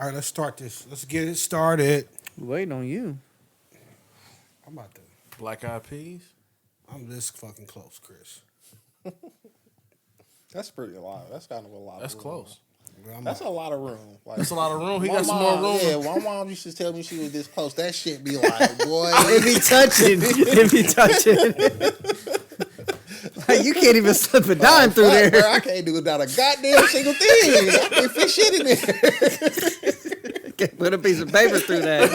All right, let's start this. Let's get it started. Waiting on you. I'm about to. Black Eyed Peas. I'm this fucking close, Chris. That's pretty a lot. That's kind of a lot. That's of room. close. That's a lot of room. Like, That's a lot of room. He my got some more mom- room. Yeah, my mom used to tell me she was this close. That shit be like, boy. It be touching. It be touching. Like, you can't even slip a dime through there. Bro, I can't do without a goddamn single thing. I can't fit shit in there. Can't put a piece of paper through that.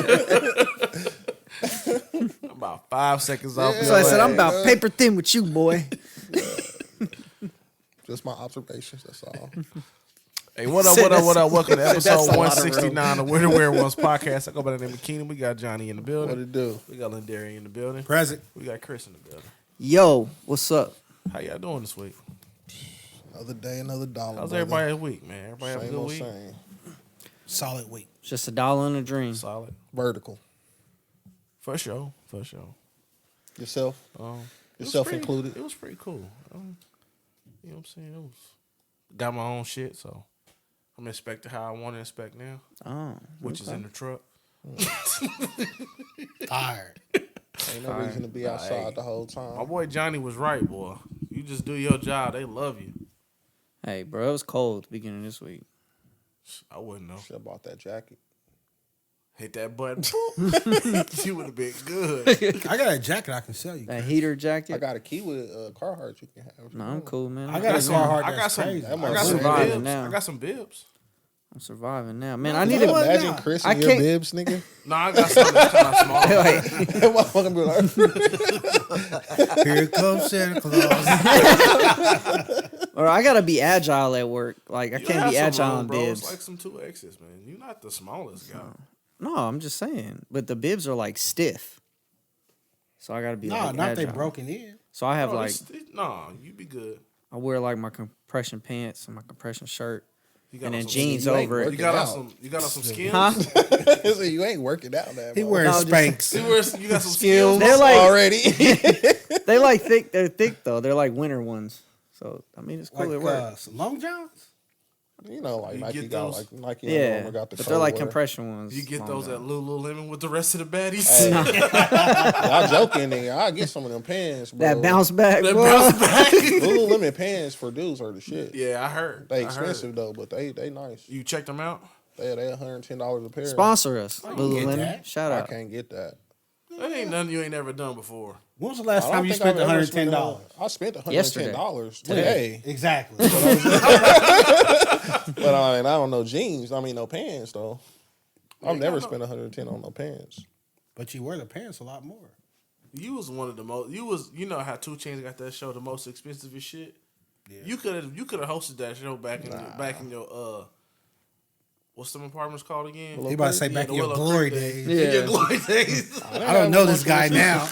I'm about 5 seconds off. So I said, I'm about paper thin with you, boy. Just my observations. That's all. Hey, what up? Welcome to That's episode a lot of room. 169 of Where the Werewolves podcast. I go by the name of Keenan. We got Johnny in the building. What it do? We got Lindari in the building. Present. We got Chris in the building. Yo, what's up? How y'all doing this week? Another day, another dollar. How's brother. everybody's week, man? Everybody have a Same good old week? same. Solid week. It's just $1 and a dream. Solid. Vertical. For sure. Yourself? It was Yourself pretty- included? It was pretty cool. You know what I'm saying? It was got my own shit, so I'm inspecting how I want to inspect now, which is in the truck. Tired. Ain't no reason to be outside the whole time. My boy Johnny was right, boy. You just do your job. They love you. Hey, bro, it was cold at the beginning of this week. I wouldn't know. Should have bought that jacket. Hit that button. You would have been good. I got a jacket I can sell you. That heater jacket. I got a key with Carhartt you can have. No, I'm cool, man. I got a Carhartt I got that's some. crazy. I got some surviving bibs. now. I got some bibs. I'm surviving now, man. I Can need you to. imagine now. Chris I in your can't- bibs, nigga? No, I got something that's kind of small. Wait, That motherfucker be like, Here comes Santa Claus. or I gotta be agile at work. Like I You can't have be some agile room, in bro. bibs. It's like some 2X's, man. You're not the smallest guy. No, I'm just saying. But the bibs are like stiff, so I gotta be Nah, like not agile. they broken in. So I have No, like no, you be good. I wear like my compression pants and my compression shirt, You got and on then some- jeans you ain't over You it. got on out. some. You got on some skins. Huh? so you ain't working out that He much. wears No, just- Spanx. You got some skills skills. They're like- already. They like thick. They're thick though. They're like winter ones. So I mean, it's cool Like at work. some Long Johns. You know, like You Nike get got those- like Nike. Yeah, Under got the but they're like cold wear. compression ones. You get long those at john. Lululemon with the rest of the baddies. Hey, y'all joking, nigga. I get some of them pants, bro. That bounce back. That boy. bounce back. Lululemon pants for dudes are the shit. Yeah, I heard. They I heard. expensive though, but they nice. You checked them out? They $110 a pair. Sponsor us, get Lululemon. that. Shout I out. can't get that. That ain't nothing you ain't never done before. When was the last I time don't you think spent I've ever spent $110? I spent Yesterday. $110 today. Exactly. But I don't know jeans. I mean, no pants though. I've never spent $110 on no pants. But you wear the pants a lot more. You was one of the most. You know how 2 Chainz got that show, the most expensive as shit. Yeah. You could have hosted that show back in your what's them apartments called again? He about to say back the in your Willow glory Creek days. Yeah. In your glory days. I don't know this guy now.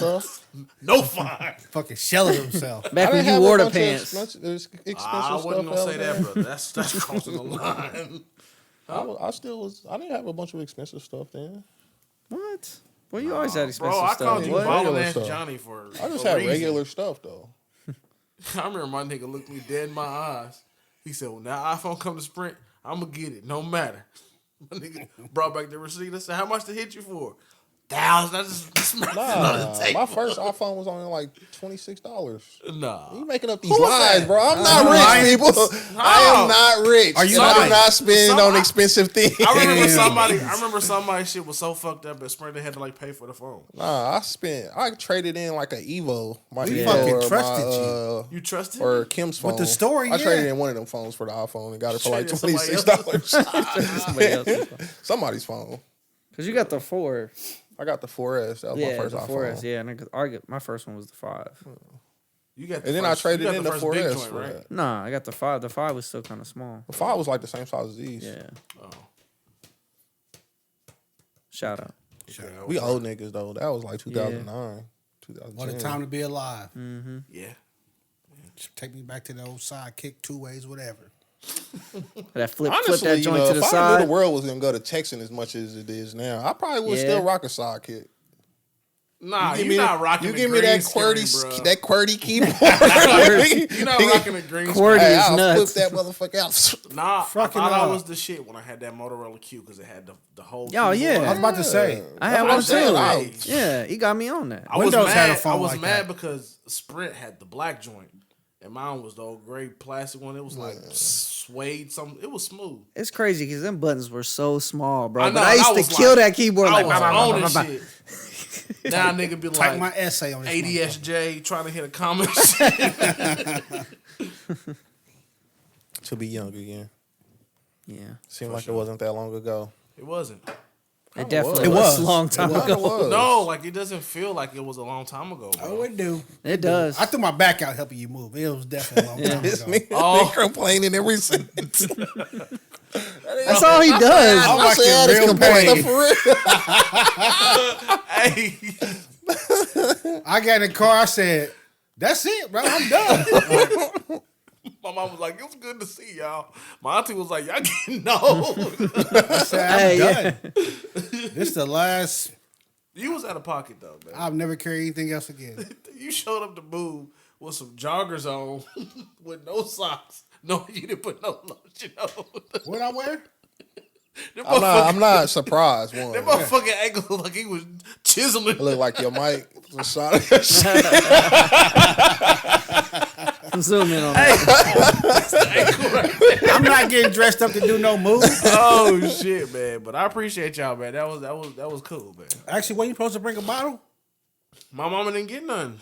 No fine. Fucking shelling himself. Back when you wore the pants. Expensive I wasn't gonna stuff say that, brother. That's crossing the line. I still was. I didn't have a bunch of expensive stuff then. What? Well, you always had expensive Bro, I stuff. called you What? balling Regular ass stuff. Johnny for. I just a had reason. regular stuff though. I remember my nigga looked me dead in my eyes. He said, "Well, now iPhone come to Sprint, I'm gonna get it, no matter." My nigga brought back the receipt. I said, "How much to hit you for?" 1,000. I just smacked it on the Nah, table. my first iPhone was only like $26. Nah. You making up these Who was lies, that? bro? I'm not rich, people. I am not rich. Are you and I do lying? not spend on expensive things. I remember somebody's shit was so fucked up at Sprint they had to like pay for the phone. Nah, I traded in like an Evo. My We Evo fucking or trusted my, You trusted or me? Kim's phone. With the story, I traded yeah. in one of them phones for the iPhone and got it for like Traded $26. Somebody else's phone. Somebody's phone. Cause you got the 4. I got the 4S. That was Yeah, my first the iPhone. 4S. Yeah, and my first one was the 5. You got the And then first, I traded you got in the first 4S big joint, for right? that. Nah, I got the 5. The 5 was still kind of small. The 5 was like the same size as these. Yeah. Oh. Shout out. We old niggas though. That was like 2009, 2010. What a time to be alive. Yeah. Just take me back to the old sidekick, 2 ways, whatever. That flip Honestly, that you joint know, to the if I knew side. the world was gonna go to texting as much as it is now, I probably would Yeah. still rock a sidekick. Nah, you're not rocking. You the give me green that QWERTY, screen, bro. that QWERTY keyboard. You're not rocking the green screen. QWERTY Hey, is I'll nuts. flip that motherfucker out. Nah, Fucking I thought I up. was the shit when I had that Motorola Q because it had the whole. Oh, keyboard. yeah. I was about to say. I had what one I'm saying, too. like- Yeah, he got me on that. I was Windows mad. had a phone I was like mad that. because Sprint had the black joint, and mine was the old gray plastic one. It was like suede. Something. It was smooth. It's crazy because them buttons were so small, bro. I know, but I and I used was to kill like- that keyboard I like, was bah, bah, on bah, this bah, bah. shit. Now nigga be Type my like essay on this. ADSJ trying to hit a comment. To be young again. Yeah, Seemed like it wasn't that long ago. It wasn't. it definitely It was. was. a long time It ago. was. No, like it doesn't feel like it was a long time ago, bro. Oh, it do. It does. I threw my back out helping you move. It was definitely a long time This ago. nigga Oh. complaining every sentence. That's all he does. I'm I like said in it's real complaining pain. for real. Hey, I got in the car. I said, "That's it, bro. I'm done." my mom was like, "It was good to see y'all." My auntie was like, "Y'all getting old." I said, "I'm Hey, done." This the last. You was out of pocket though, man. I'll never carry anything else again. You showed up to move with some joggers on, with no socks. No, you didn't put no lotion on. What I wear? Them I'm not surprised. That One, motherfucking ankle looked like he was chiseling. it looked like your mic was shot. Zoom in on that. I'm not getting dressed up to do no move. Oh shit, man! But I appreciate y'all, man. That was cool, man. Actually, when you supposed to bring a bottle? My mama didn't get none.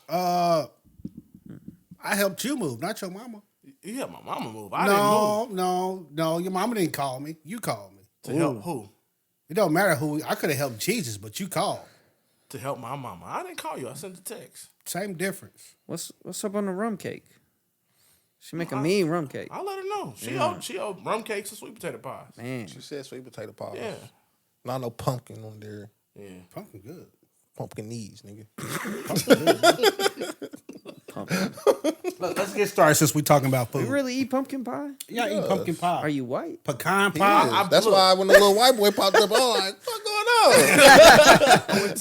I helped you move, not your mama. You helped my mama move. I didn't move. No. Your mama didn't call me. You called me. To help who? It don't matter who. I could have helped Jesus, but you called. To help my mama. I didn't call you. I sent the text. Same difference. What's up on the rum cake? She make a mean rum cake. I'll let her know. She owed rum cakes and sweet potato pies. Man, She said sweet potato pie. Yeah. Not no pumpkin on there. Yeah. Pumpkin good. Pumpkin knees, nigga. Let's get started since we talking about you food. really eat pumpkin pie? Yeah, I eat pumpkin pie. Are you white? Pecan He pie? is. I- That's look. why when the little white boy popped up, I'm like, "What's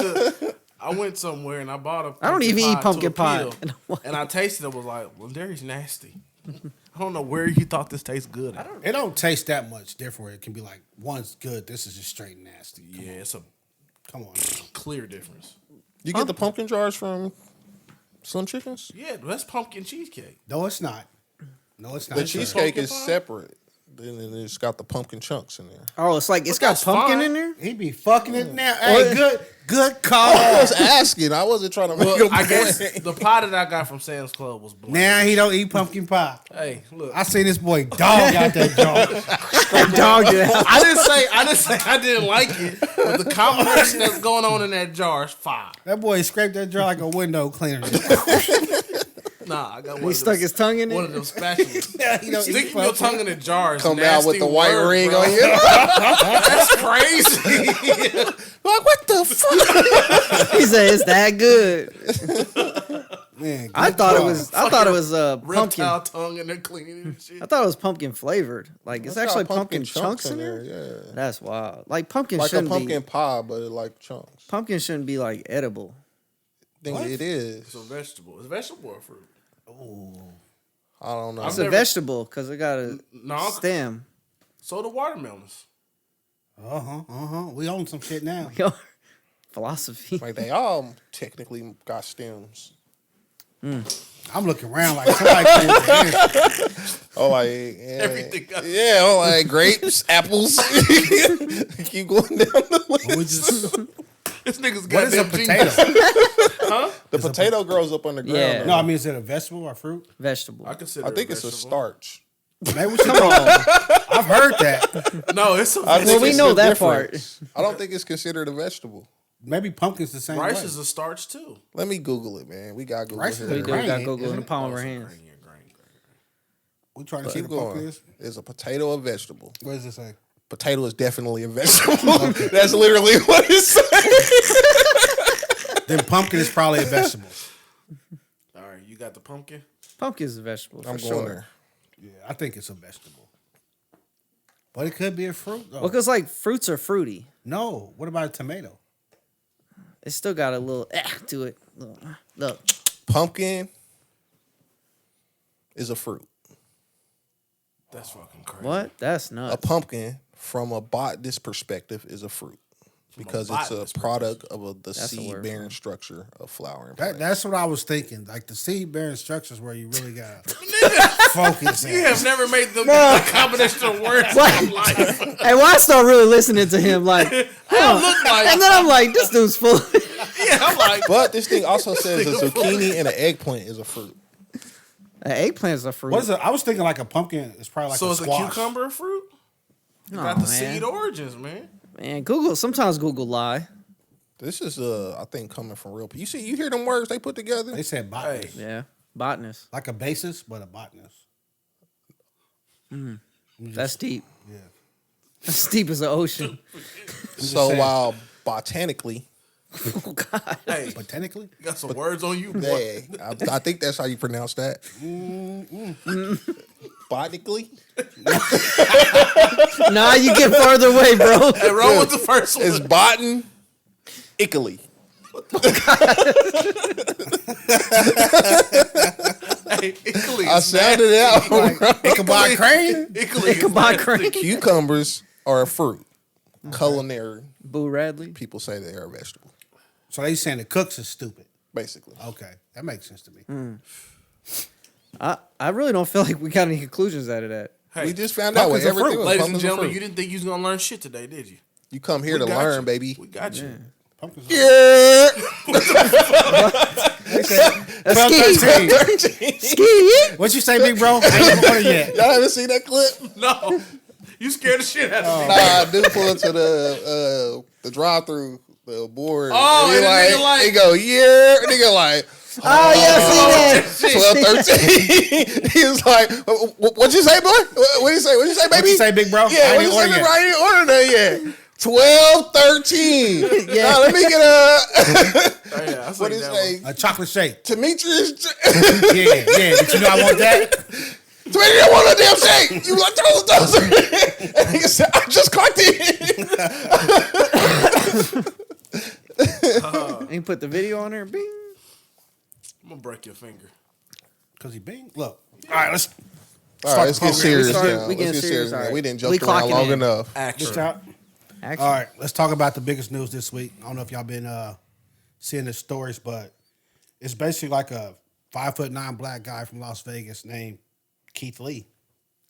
going on?" I went somewhere and I bought a I don't even eat pumpkin torpedo, pie. And I tasted it, was like, well, Derry's nasty. I don't know where you thought this tastes good at. It don't taste that much different. It can be like, one's good, this is just straight nasty. Yeah, it's a Come on. clear difference. You get the pumpkin jars from Slim Chickens? Yeah, that's pumpkin cheesecake. No, it's not. No, it's not. The sir. cheesecake is Pumpkin pie? separate. Then it's got the pumpkin chunks in there. Oh, it's like it's got that's pumpkin fine. in there. He be fucking it now. Hey, good call. I was asking. I wasn't trying to make Well, a I guess point. the pie that I got from Sam's Club was bland. Now he don't eat pumpkin pie. Hey, look. I seen this boy dog out that jar. Dog it out. I didn't say I didn't like it, but the combination that's going on in that jar is fire. That boy scraped that jar like a window cleaner. Nah, I got one. He of stuck them, his tongue in one it. of them spatulas. Yeah, he don't eat Sticking your pumpkin. tongue in a jar is Come nasty out with the white word, ring bro. on you. That's crazy. Like, what the fuck? He said it's that good. Man, I good thought it call. was. I thought it was pumpkin. Reptile tongue and they're cleaning it and shit. I thought it was pumpkin flavored. Like it's It's got actually pumpkin chunks in there. Yeah. That's wild. Like pumpkin Like a shouldn't pumpkin be. pie, but it like chunks. Pumpkin shouldn't be like edible. I think it is. It's a vegetable. It's a vegetable or fruit. I don't know. It's never- a vegetable because it got a No, stem. so the watermelons. We own some shit now. Philosophy. Like they all technically got stems. I'm looking around like somebody came to Oh, like yeah, Everything got- yeah, oh, like grapes, apples. Keep going down the list. we just, This nigga's what is a goddamn potato? genius. The potato grows up underground. Yeah. though. No, I mean, is it a vegetable or fruit? Vegetable. I consider. I think it it's a vegetable. starch. Maybe we should I've heard that. No, it's a I vegetable. think we it's know the that difference. I don't think it's considered a vegetable. Maybe pumpkin's the same Rice way. is a starch too. Let me Google it, man. We got Google Rice is here. we do grain, got Google in isn't the it? palm of our Grain, hands. yeah, grain. We trying to see Keep the pumpkin going. is. Is a potato a vegetable? What does it say? Potato is definitely a vegetable. That's literally what it says. Then pumpkin is probably a vegetable. All right, you got the pumpkin. Pumpkin's a vegetable for I'm sure. going there. Yeah, I think it's a vegetable. But it could be a fruit, though. Well, because like fruits are fruity. No. What about a tomato? It still got a little to it. Look. Pumpkin is a fruit. That's fucking crazy. What? That's A nuts. pumpkin, from a botanist perspective, is a fruit because it's a botanist product of the That's a word seed-bearing for structure of flowering That, plants. that's what I was thinking. Like the seed bearing structures where you really got to focus. You at. have never made the combination of words in your life. Hey, well, I start really listening to him, like, I look like, and then I'm like, this dude's full. yeah, I'm like, But this thing also says a zucchini and an eggplant is a fruit. An eggplant's a fruit. What is it? I was thinking like a pumpkin. It's probably like so a is a squash. cucumber a fruit? You Oh, got the man. seed origins, man. Man, sometimes Google lie. This is, I think, coming from real people. You hear them words they put together? They said botanist. Yeah, botanist. Like a basis, but a botanist. That's deep. Yeah. That's deep as the ocean. So saying. while botanically, Oh God. Hey, Botanically? you got some words on you, boy. I think that's how you pronounce that. Botanically Nah, you get further away, bro. Hey, roll with the first one. is botan ically. Hey, ically I is sounded it out. Like Ichabod Crane? Ically is Ichabod nasty. Crane. Cucumbers are a fruit. Culinary Boo Radley. people say they are a vegetable, So they saying the cooks is stupid. basically. Okay. That makes sense to me. I really don't feel like we got any conclusions out of that. Hey, We just found out what pumpkins are everything fruit. was. ladies and Pumpkins are gentlemen, fruit. you didn't think you was gonna learn shit today, did you? You come here to We got learn, you. baby. We got you. Pumpkins. Yeah. They said A 12, ski. 13. Ski. What you say, big bro? I ain't on it yet. Y'all haven't seen that clip? No, you scared the shit out of me. Nah, dude pull up to the drive-through, the board. Oh, and and the nigga like- he go, yeah. And nigga like, Oh yeah, see that. 12, 13. He was like, what'd you say, boy? What'd you say? What'd you say, baby? What you say, big bro? Yeah, I what'd ain't you say, order big yet. bro? I ain't ordered that yet. 12, 13. Yeah. Nah, let me get a, Oh, yeah, I what seen is that one. it? A chocolate shake. Demetrius. Yeah. But you know I want that. So you didn't want no damn shake. You like those. And he said, I just caught it. And you put the video on there. Bing. I'm gonna break your finger. Because he bing. Look. All right, let's All right, let's get program. serious started- now. we Let's getting get serious, serious all now. right. We didn't We joke around clocking long in. enough. Action. This out. Actually, All right, let's talk about the biggest news this week. I don't know if y'all been seeing the stories, but it's basically like a 5'9" black guy from Las Vegas named Keith Lee.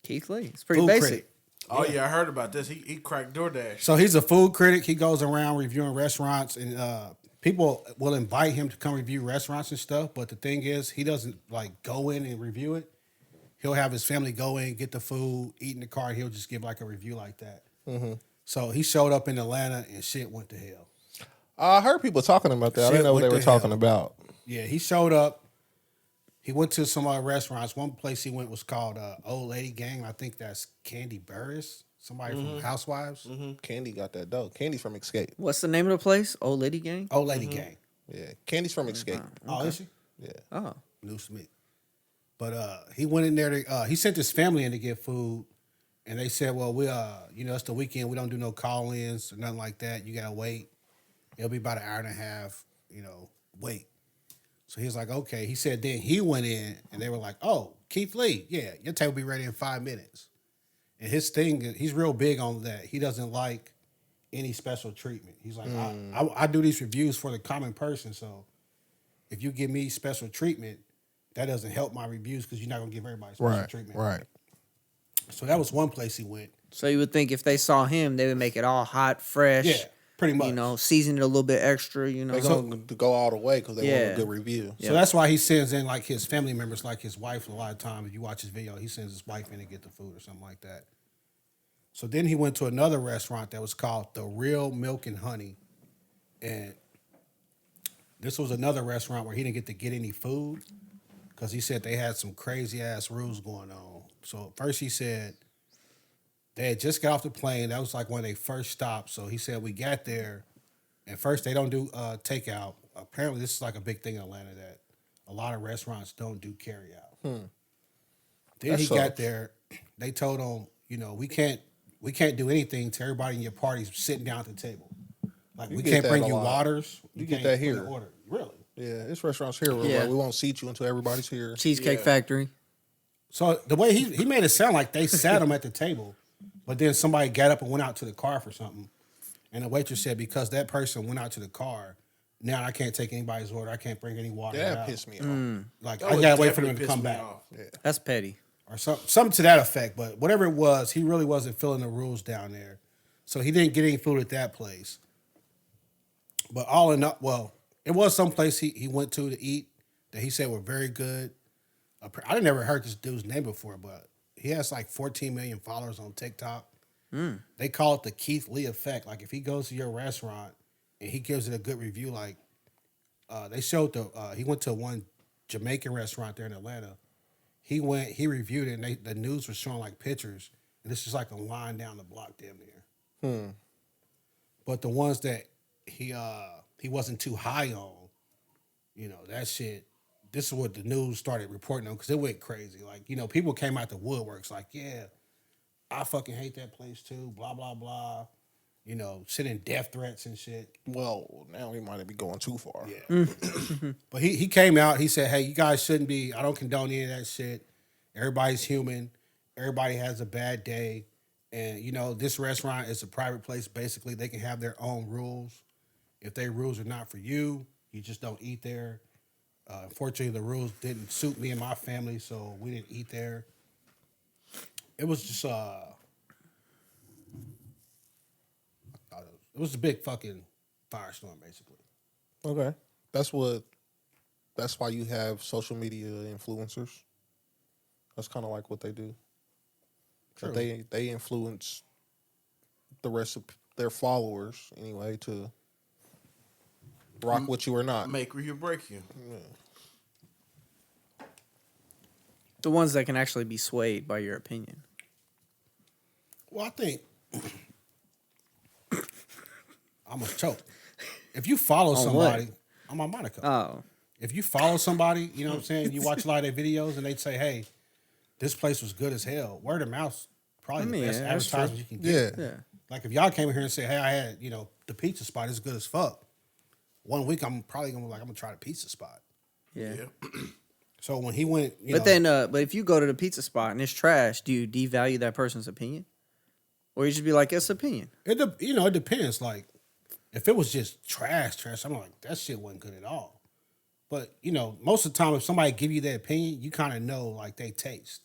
Keith Lee. It's pretty Food basic. critic. Oh yeah, I heard about this. He cracked DoorDash. So he's a food critic. He goes around reviewing restaurants, and people will invite him to come review restaurants and stuff. But the thing is, he doesn't like go in and review it. He'll have his family go in, get the food, eat in the car, and he'll just give like a review like that. So he showed up in Atlanta, and shit went to hell. I heard people talking about that. I didn't know what they were talking about. Yeah, he showed up. He went to some other restaurants. One place he went was called Old Lady Gang. I think that's Candy Burris, somebody from Housewives. Candy got that dough. Candy's from Escape. What's the name of the place? Old Lady Gang. Old Lady Gang. Yeah, Candy's from Escape. Oh, is she? Yeah. Oh, News to me. But he went in there to he sent his family in to get food, and they said, "Well, we it's the weekend. We don't do no call-ins or nothing like that. You gotta wait. It'll be about an hour and a half. Wait." So he was like, "Okay." He said then he went in, and they were like, "Oh, Keith Lee, yeah, your table will be ready in 5 minutes." And his thing, he's real big on that. He doesn't like any special treatment. He's like, I do these reviews for the common person, so if you give me special treatment, that doesn't help my reviews because you're not gonna give everybody special treatment. Right. So that was one place he went. so you would think if they saw him, they would make it all hot, fresh. Yeah, pretty much. Season it a little bit extra. They're going to go all the way because they want Yeah. a good review. So that's why he sends in like his family members, like his wife. A lot of times, if you watch his video, he sends his wife in to get the food or something like that. So then he went to another restaurant that was called The Real Milk and Honey, and this was another restaurant where he didn't get to get any food because he said they had some crazy ass rules going on. So first he said they had just got off the plane. That was like when they first stopped. So he said we got there, and first they don't do takeout. Apparently this is like a big thing in Atlanta that a lot of restaurants don't do carry out. Then That he sucks. got there. They told him, we can't do anything till everybody in your party's sitting down at the table. Like You we get can't that bring a you lot. waters. You We get can't that put an here. Order. Really? Yeah, it's restaurants here where Yeah. like, we won't seat you until everybody's here. Cheesecake Yeah. Factory. So the way he made it sound like they sat him at the table, but then somebody got up and went out to the car for something, and the waitress said because that person went out to the car, now I can't take anybody's order. I can't bring any water That out. pissed me off. Like That I would gotta wait for definitely them to piss come me back off. That's petty. or something to that effect. But whatever it was, he really wasn't filling the rules down there, so he didn't get any food at that place. But all in all, well, it was some place he went to eat that he said were very good. I never heard this dude's name before, but he has like 14 million followers on TikTok. They call it the Keith Lee effect. Like if he goes to your restaurant and he gives it a good review, like they showed he went to one Jamaican restaurant there in Atlanta. He reviewed it, and the news was showing like pictures, and it's just like a line down the block damn near. But the ones that he wasn't too high on, that shit. This is what the news started reporting on because it went crazy. Like, people came out the woodworks like, yeah, I fucking hate that place too, blah, blah, blah. Sending death threats and shit. Well, now we might be going too far. Yeah. But he came out, he said, hey, you guys shouldn't be, I don't condone any of that shit. Everybody's human. Everybody has a bad day. And, this restaurant is a private place. Basically, they can have their own rules. If their rules are not for you, you just don't eat there. Unfortunately, the rules didn't suit me and my family, so we didn't eat there. It was just, it was a big fucking firestorm, basically. Okay. That's why you have social media influencers. That's kind of like what they do. True. They influence the rest of their followers anyway to rock with you or not. Make you or break you. The ones that can actually be swayed by your opinion. Well, I think I'm a choke. If you follow On somebody, I'm on Monaco. Oh. If you follow somebody, you know what I'm saying? You watch a lot of their videos and they say, hey, this place was good as hell. Word of mouth, probably the best that's advertisement you can Yeah. get. Yeah. Like if y'all came in here and say, hey, I had, the pizza spot is good as fuck. 1 week, I'm probably going to be like, I'm going to try the pizza spot. Yeah. So when he went, But if you go to the pizza spot and it's trash, do you devalue that person's opinion? Or you just be like, it's opinion? it depends. Like if it was just trash, I'm like, that shit wasn't good at all. But, most of the time, if somebody give you their opinion, you kind of know, like, they taste.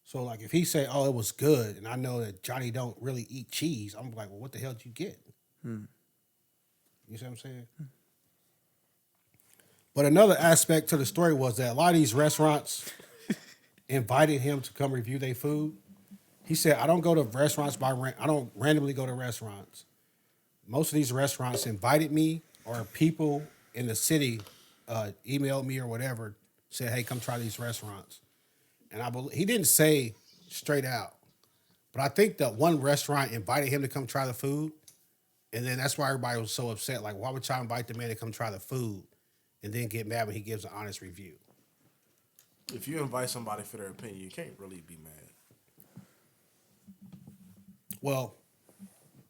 So, like, if he say, oh, it was good, and I know that Johnny don't really eat cheese, I'm like, well, what the hell did you get? You see what I'm saying? But another aspect to the story was that a lot of these restaurants invited him to come review their food. He said, I don't go to restaurants I don't randomly go to restaurants. Most of these restaurants invited me, or people in the city emailed me or whatever, said, hey, come try these restaurants. And he didn't say straight out, but I think that one restaurant invited him to come try the food, and then that's why everybody was so upset. Like, why would y'all invite the man to come try the food and then get mad when he gives an honest review? If you invite somebody for their opinion, you can't really be mad. Well,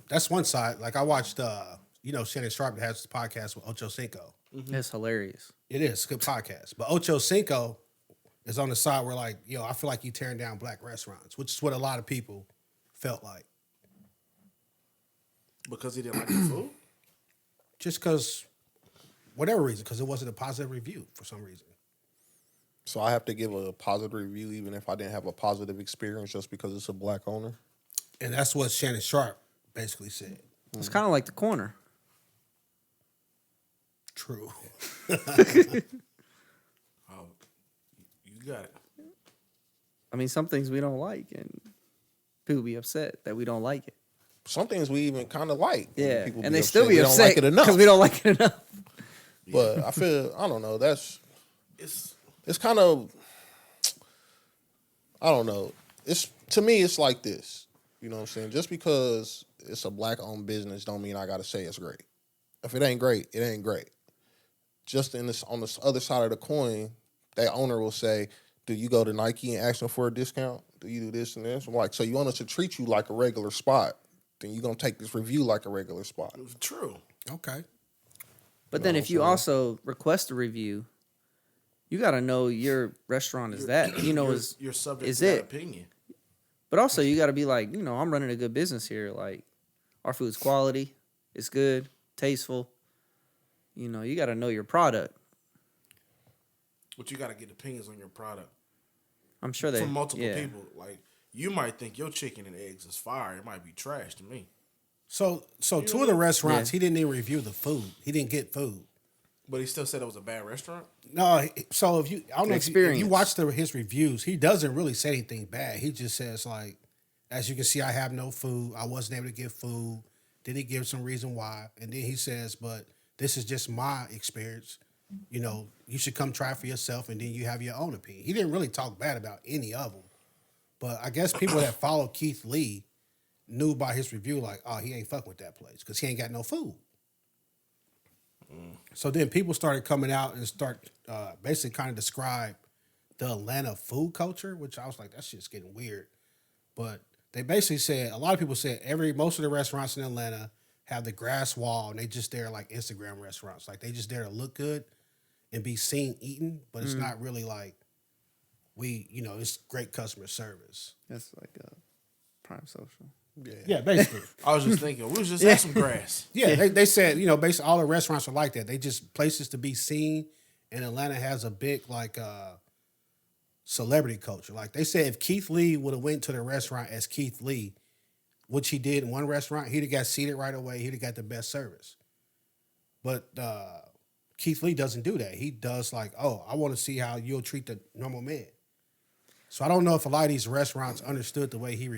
that's one side. Like I watched, Shannon Sharp has this podcast with Ocho Cinco. It's hilarious. It is a good podcast. But Ocho Cinco is on the side where like, I feel like you tearing down black restaurants, which is what a lot of people felt like. Because he didn't like the food? Just because, whatever reason, because it wasn't a positive review for some reason. So I have to give a positive review even if I didn't have a positive experience just because it's a black owner. And that's what Shannon Sharp basically said. It's kind of like the corner. True. Oh, you got it. I mean, some things we don't like, and people be upset that we don't like it. Some things we even kind of like. Yeah, People and they still be they upset don't like it enough. because we don't like it enough. But I feel, I don't know, it's kind of, I don't know. To me, it's like this. You know what I'm saying? Just because it's a black-owned business don't mean I got to say it's great. If it ain't great, it ain't great. Just on this other side of the coin, that owner will say, do you go to Nike and ask them for a discount? Do you do this and this? I'm like, so you want us to treat you like a regular spot then you're gonna take this review like a regular spot. True. Okay. But then No, if you so- also request a review, you got to know your restaurant is that. You know, you're subject is to that it? opinion. But also you got to be like, you know, I'm running a good business here. Like, our food's quality, it's good, tasteful. You know, you got to know your product. But you got to get opinions on your product I'm sure they from multiple yeah. people. Like, you might think your chicken and eggs is fire. It might be trash to me. So two of the restaurants, Yeah. he didn't even review the food. He didn't get food. But he still said it was a bad restaurant. No, so if you, I don't know if you Experience. watch his reviews, he doesn't really say anything bad. He just says like, as you can see, I have no food. I wasn't able to get food. Then he gives some reason why, and then he says, but this is just my experience. You know, you should come try for yourself, and then you have your own opinion. He didn't really talk bad about any of them, but I guess people that follow Keith Lee knew by his review, like, oh, he ain't fucking with that place because he ain't got no food. So then people started coming out and start basically kind of describe the Atlanta food culture, which I was like, that shit's getting weird. But they basically said, a lot of people said most of the restaurants in Atlanta have the grass wall and they just there like Instagram restaurants. Like they just there to look good and be seen eating, but it's not really like it's great customer service. That's like a prime social. Yeah, basically. I was just thinking, we was just at some grass. Yeah, they said, basically all the restaurants are like that. They just places to be seen, and Atlanta has a big like celebrity culture. Like they said, if Keith Lee would have went to the restaurant as Keith Lee, which he did in one restaurant, he'd have got seated right away. He'd have got the best service. But Keith Lee doesn't do that. He does like, oh, I want to see how you'll treat the normal man. So I don't know if a lot of these restaurants understood the way he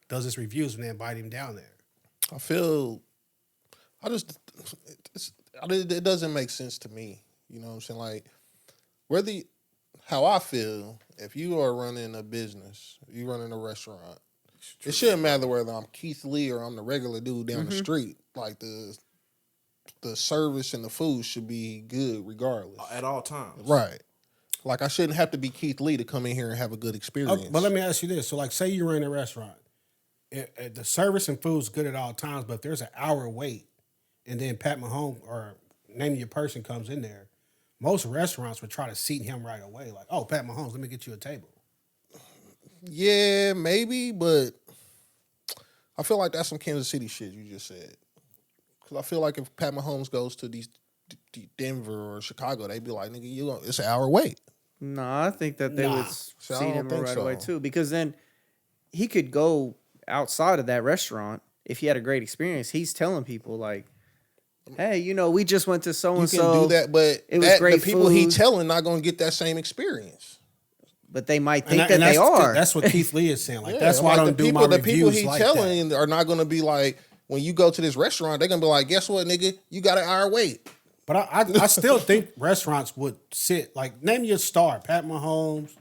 does his reviews when they invite him down there. It doesn't make sense to me. You know what I'm saying? Like, how I feel, if you are running a business, you running a restaurant, it shouldn't matter whether I'm Keith Lee or I'm the regular dude down the street. Like, the service and the food should be good regardless. At all times. Right. Like, I shouldn't have to be Keith Lee to come in here and have a good experience. But let me ask you this. So, like, say you run a restaurant. The service and food's good at all times, but if there's an hour wait, and then Pat Mahomes or name your person comes in there, most restaurants would try to seat him right away. Like, oh, Pat Mahomes, let me get you a table. Yeah, maybe, but I feel like that's some Kansas City shit you just said. Because I feel like if Pat Mahomes goes to these Denver or Chicago, they'd be like, nigga, it's an hour wait. No, I think that they would So I seat don't him think right so. away too, because then he could go outside of that restaurant if he had a great experience. He's telling people like, "Hey, we just went to so You and can so. do that, but it was great the people he food." telling not going to get that same experience. But they might think And that they are. That's what Keith Lee is saying. Like, Yeah, that's why like I don't do my the people reviews he like telling that. are not going to be like, when you go to this restaurant, they're going to be like, guess what, nigga? You got an hour wait. But I still think restaurants would sit, like, name your star, Pat Mahomes,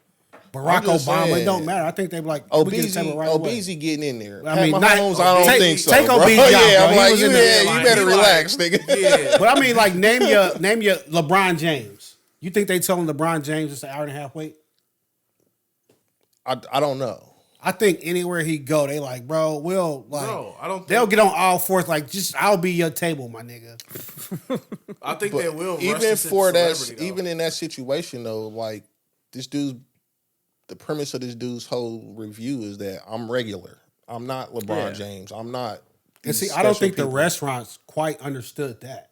Barack I'm just Obama. saying. It don't matter. I think they'd be like, we get a table right away. Obeezy getting in there. I Pat mean, Mahomes, not- I don't take- think so. take bro. Obeezy out, Yeah, bro. I'm He like, was you, in there. you better relax, nigga. Yeah. But I mean, like, name your LeBron James. You think they telling LeBron James it's an hour and a half wait? I don't know. I think anywhere he go, they like, bro, we'll like. No, I don't think- They'll get on all fours, like, I'll be your table, my nigga. I think they will. rush Even to sit for that, celebrity, though. even in that situation though, like the premise of this dude's whole review is that I'm regular. I'm not LeBron Yeah. James. I'm not. And these see, I don't special think the people. restaurants quite understood that.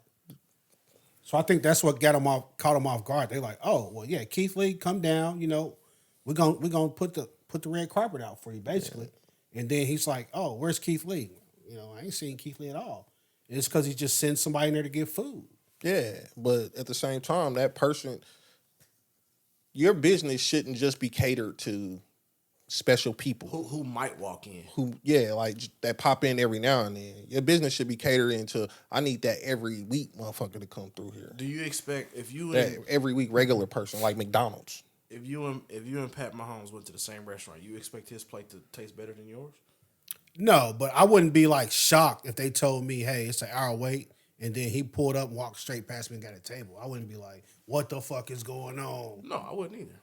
So I think that's what caught them off guard. They're like, oh, well, yeah, Keith Lee, come down. We're gonna put the red carpet out for you, basically. Yeah. And then he's like, oh, where's Keith Lee? I ain't seen Keith Lee at all. And it's because he just sends somebody in there to get food. Yeah, but at the same time, that person, your business shouldn't just be catered to special people who might walk in. like that pop in every now and then. Your business should be catering to, I need that every week motherfucker to come through here. Do you expect if you That every week regular person like McDonald's? If you and Pat Mahomes went to the same restaurant, you expect his plate to taste better than yours? No, but I wouldn't be like shocked if they told me, hey, it's an hour wait, and then he pulled up, walked straight past me and got a table. I wouldn't be like, what the fuck is going on? No, I wouldn't either.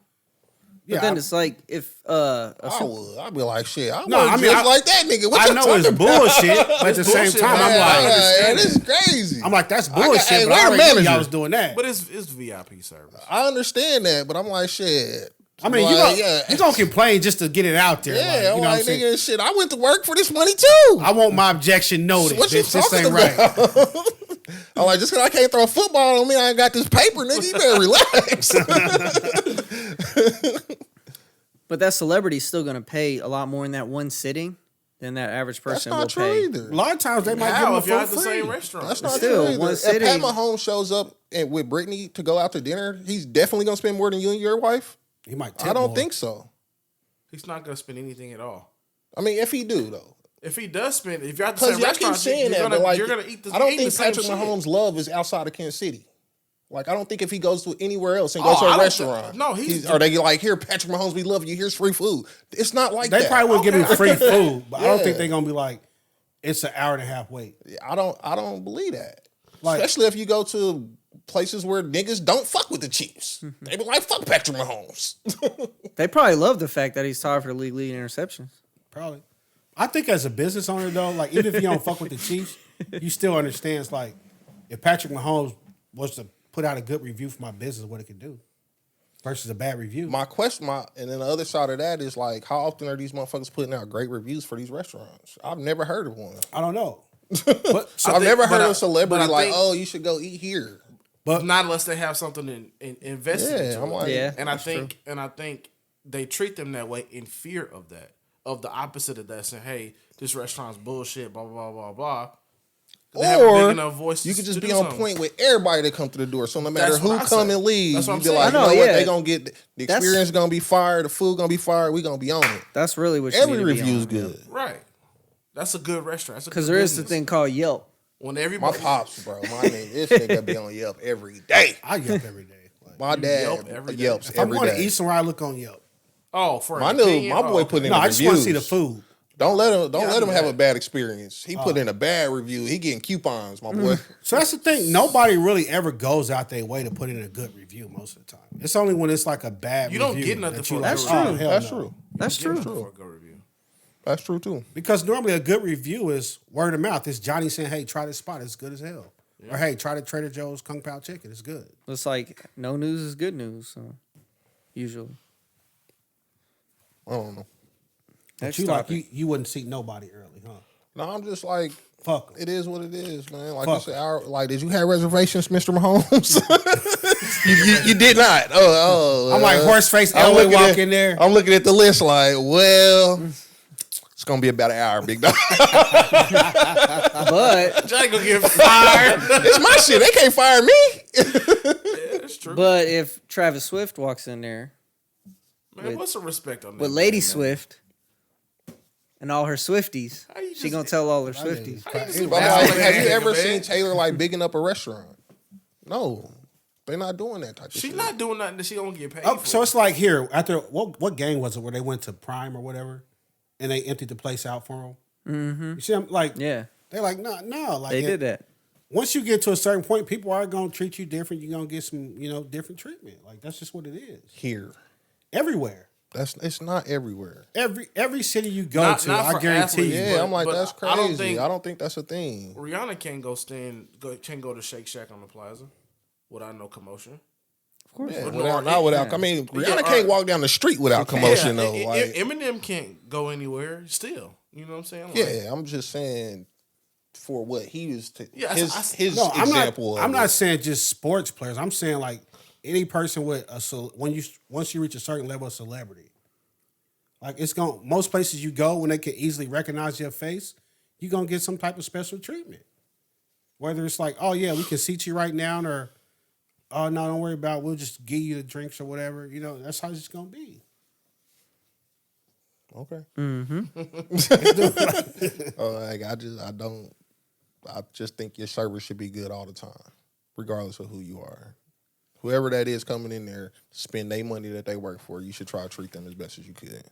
But then it's like if I would. I'd be like, shit. I No, work I mean, just like that nigga. What I you know it's talking about? bullshit, but at the same bullshit, time, man. I'm like, Yeah, this is crazy. I'm like, that's I got- bullshit. hey, But I we're the already knew manager. y'all was doing that. But it's VIP service. I understand that, but I'm like, shit. I mean, like, you gonna complain just to get it out there. Yeah, like, you I'm know what I'm like, saying? nigga, shit. I went to work for this money too. I want my objection noted. What you Bitch, this talking ain't right. about? I'm like, just because I can't throw a football on me, I ain't got this paper, nigga. You better relax. but that celebrity's still gonna pay a lot more in that one sitting than that average That's person not will true pay. either. A lot of times they might give How them if y'all a at the full same free. restaurant? That's not Still, true either. one If sitting- Pat Mahomes shows up with Brittany to go out to dinner, he's definitely gonna spend more than you and your wife. He might. Tip I don't more. think so. He's not gonna spend anything at all. I mean, if he do though, If he does spend, if you're at the because same y'all keep restaurant, saying you're that, gonna, but like, you're gonna eat the. I don't eating think the same Patrick shit. Mahomes' love is outside of Kansas City. Like, I don't think if he goes to anywhere else and Oh, goes to I a don't restaurant, think- no, he's- are they like, here, Patrick Mahomes, we love you. Here's free food. It's not like They that. probably would give me Okay. free food, but I don't Yeah. think they're gonna be like, it's an hour and a half wait. I don't believe that. Like- Especially if you go to places where niggas don't fuck with the Chiefs. They be like, fuck Patrick Mahomes. They probably love the fact that he's tied for the league leading interceptions. Probably. I think as a business owner though, like even if you don't fuck with the Chiefs, you still understand it's like if Patrick Mahomes was to put out a good review for my business, what it could do versus a bad review. My question, and then the other side of that is like, how often are these motherfuckers putting out great reviews for these restaurants? I've never heard of one. I don't know. But I've never heard but of I- a celebrity but I like, think- oh, you should go eat here. but Not unless they have something invested Yeah, into I'm it. like, Yeah. and I that's think they treat them that way in fear of that, of the opposite of that, saying, "Hey, this restaurant's bullshit." Blah blah blah blah blah. They have a Or big enough voice you could just to be do on something. point with everybody that come to the door. So no matter That's who what I come say. and leave, That's what you I'm be saying. like, I you know, know what? yeah. They gonna get the That's- experience gonna be fired, the food gonna be fired. We gonna be on it. That's really what you Every need to be review's on, good. Right. That's a good restaurant. That's a Because good there is the business. thing called Yelp. When My everybody pops, bro, my nigga, this nigga be on Yelp every day. I Yelp every day. Like, My dad Yelp every day. Yelps if I'm every going to day. eat somewhere, I look on Yelp. for My an new, opinion, my boy put in No, the I just want to reviews. see the food. Don't let him. I Let do him have that. a bad experience. He put in a bad review. He getting coupons, my boy. So that's the thing. Nobody really ever goes out their way to put in a good review most of the time. It's only when it's like a bad You don't review get nothing that for you a like, good oh, review. hell That's no. true. That's Give true. them for a good review. That's true too. Because normally a good review is word of mouth. It's Johnny saying, hey, try this spot. It's good as hell. Or, hey, try the Trader Joe's Kung Pao chicken. It's good. It's like no news is good news. So usually, I don't know. But Next you like, topic. you wouldn't see nobody early, huh? No, I'm just like, Fuck 'em. it is what it is, man. Like Fuck you said, like, did you have reservations, Mr. Mahomes? you did not. I'm like horse face I'm Elway looking walk at- in there. I'm looking at the list like, well, it's gonna be about an hour, big dog. but Johnny gonna get fired. It's my shit. They can't fire me. That's true. but if Travis Swift walks in there Man, what's the respect on that? with Lady man? Swift and all her Swifties, How you she just- gonna tell all her That nigga's Swifties. How you just crazy. But validate like, that have you nigga, ever man? seen Taylor like bigging up a restaurant? No, they're not doing that type of She's shit. not doing nothing that she don't get paid Oh, for. so it's like here after what game was it where they went to Prime or whatever, and they emptied the place out for them. Mm-hmm. You see, I'm like, Yeah, they're like, no, like they did that. Once you get to a certain point, people are gonna treat you different. You're gonna get some, different treatment. Like that's just what it is. Here. Everywhere, It's not everywhere. every city you go Not- to, not I for guarantee athletes, you. Yeah, but- I'm like, but that's I don't crazy. think- I don't think that's a thing. Rihanna can't can't go to Shake Shack on the Plaza without no commotion. Of course. Yeah, But without, no, not it- without. yeah. I mean, Yeah, Rihanna can't walk down the street without commotion, though. Yeah, Like, Eminem can't go anywhere still. You know what I'm saying? Like, yeah, I'm just saying for what he was Yeah, his No, I'm example. not. I'm of not it. saying just sports players. I'm saying like any person with once you reach a certain level of celebrity, like most places you go when they can easily recognize your face, you're gonna get some type of special treatment. Whether it's like, oh yeah, we can seat you right now, or oh no, don't worry about it. We'll just give you the drinks or whatever. That's how it's gonna be. Okay. Mm-hmm. I just think your service should be good all the time, regardless of who you are. Whoever that is coming in there, spend their money that they work for. You should try to treat them as best as you could.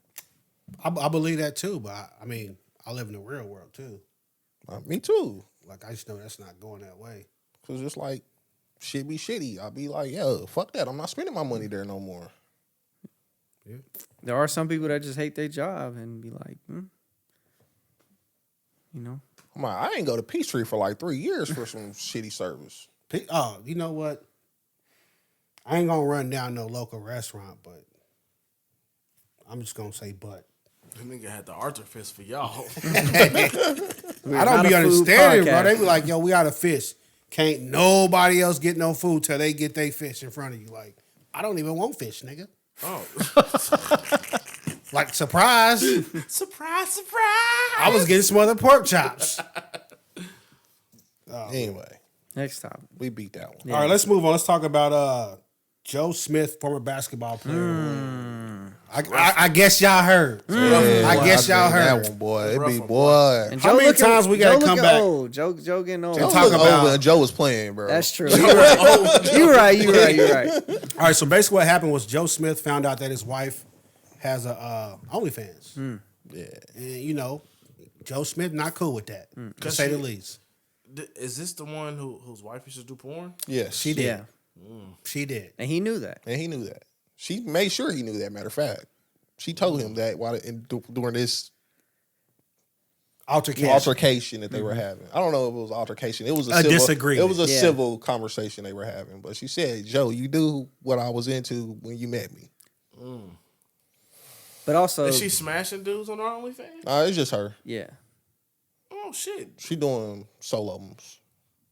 I believe that too, but I mean, I live in the real world too. Me too. Like I just know that's not going that way. Cause it's like shit be shitty. I'll be like, yo, fuck that. I'm not spending my money there no more. There are some people that just hate their job and be like, you know. I'm like, I ain't go to Peachtree for like 3 years for some shitty service. Oh, you know what? I ain't gonna run down no local restaurant, but I'm just gonna say but. That nigga had the Arthur fist for y'all. I don't be understanding, bro. They be like, yo, we out of fish. Can't nobody else get no food till they get their fish in front of you. Like, I don't even want fish, nigga. Oh. Like, surprise. Surprise, surprise. I was getting some other pork chops. Anyway, Next topic. we beat that one. Yeah. All right, let's move on. Let's talk about Joe Smith, former basketball player. I guess y'all heard. I guess y'all heard. That one, boy. It Rough be one, boy. And How many times we gotta Joe come looking back? Old. Joe getting old. Joe talk look about- over when Joe was playing, bro. That's true. You're right. You're right. All right, so basically what happened was Joe Smith found out that his wife has a OnlyFans. Yeah. And, you know, Joe Smith not cool with that, to say the least. Is this the one whose wife used to do porn? Yes. She did. Yeah. She did. And he knew that. And he knew that. She made sure he knew that, matter of fact. She told him that during this altercation that they were having. I don't know if it was altercation. It was a civil, disagreement. It was a Yeah. civil conversation they were having. But she said, Joe, you do what I was into when you met me. But also, Is she smashing dudes on her OnlyFans? Nah, it's just her. yeah. Oh, shit. She doing solos.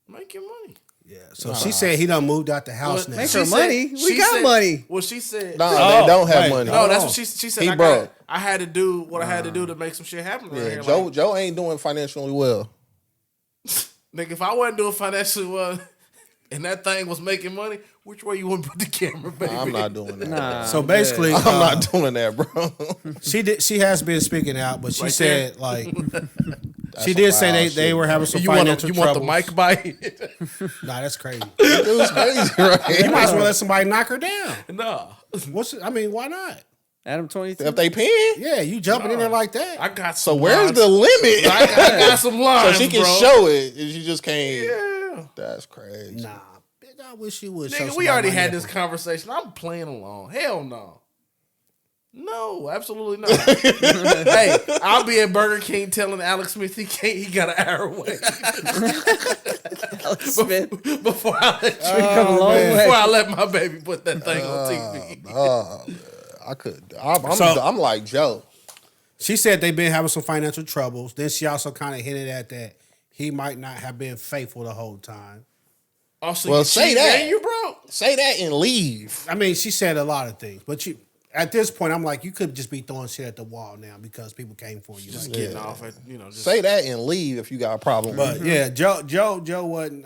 Making money. Yeah. So she said he done moved out the house Well, now. Make she her said- money. We she got said- money. Well, she said... Nah, they don't have wait. money. No, that's what she said. He I broke. had to do what I had to do to make some shit happen. Right Yeah, here. Joe ain't doing financially well. Nigga, if I wasn't doing financially well and that thing was making money, which way you want to put the camera, baby? I'm not doing that. Nah. So basically, I'm not doing that, bro. she has been speaking out, but she Right said there. like That's she some did say wild they shit, were having man. some You want financial troubles. the mic bite? Nah, that's crazy. It was crazy, right? You might as well let somebody knock her down. No. Why not? Adam 22. If they paying, Yeah, you jumping in there like that. I got so some where's lines. the limit? I got some So lines, she can bro. show it, and she just can't. Yeah. That's crazy. Nah, bitch, I wish you would. show Nigga, we somebody already my had this nipple. conversation. I'm playing along. Hell no. No, absolutely not. Hey, I'll be at Burger King telling Alex Smith he got an hour away Alex Smith. before I let you, come a long way. before I let my baby put that thing on TV. I could. I'm, So- I'm like Joe. She said they've been having some financial troubles. Then she also kind of hinted at that he might not have been faithful the whole time. Also, Well, you say cheating that. and you broke. Say that and leave. I mean, she said a lot of things, but at this point, I'm like, you could just be throwing shit at the wall now because people came for you. Just Like, getting off at, just Say that and leave if you got a problem. but yeah, Joe wasn't.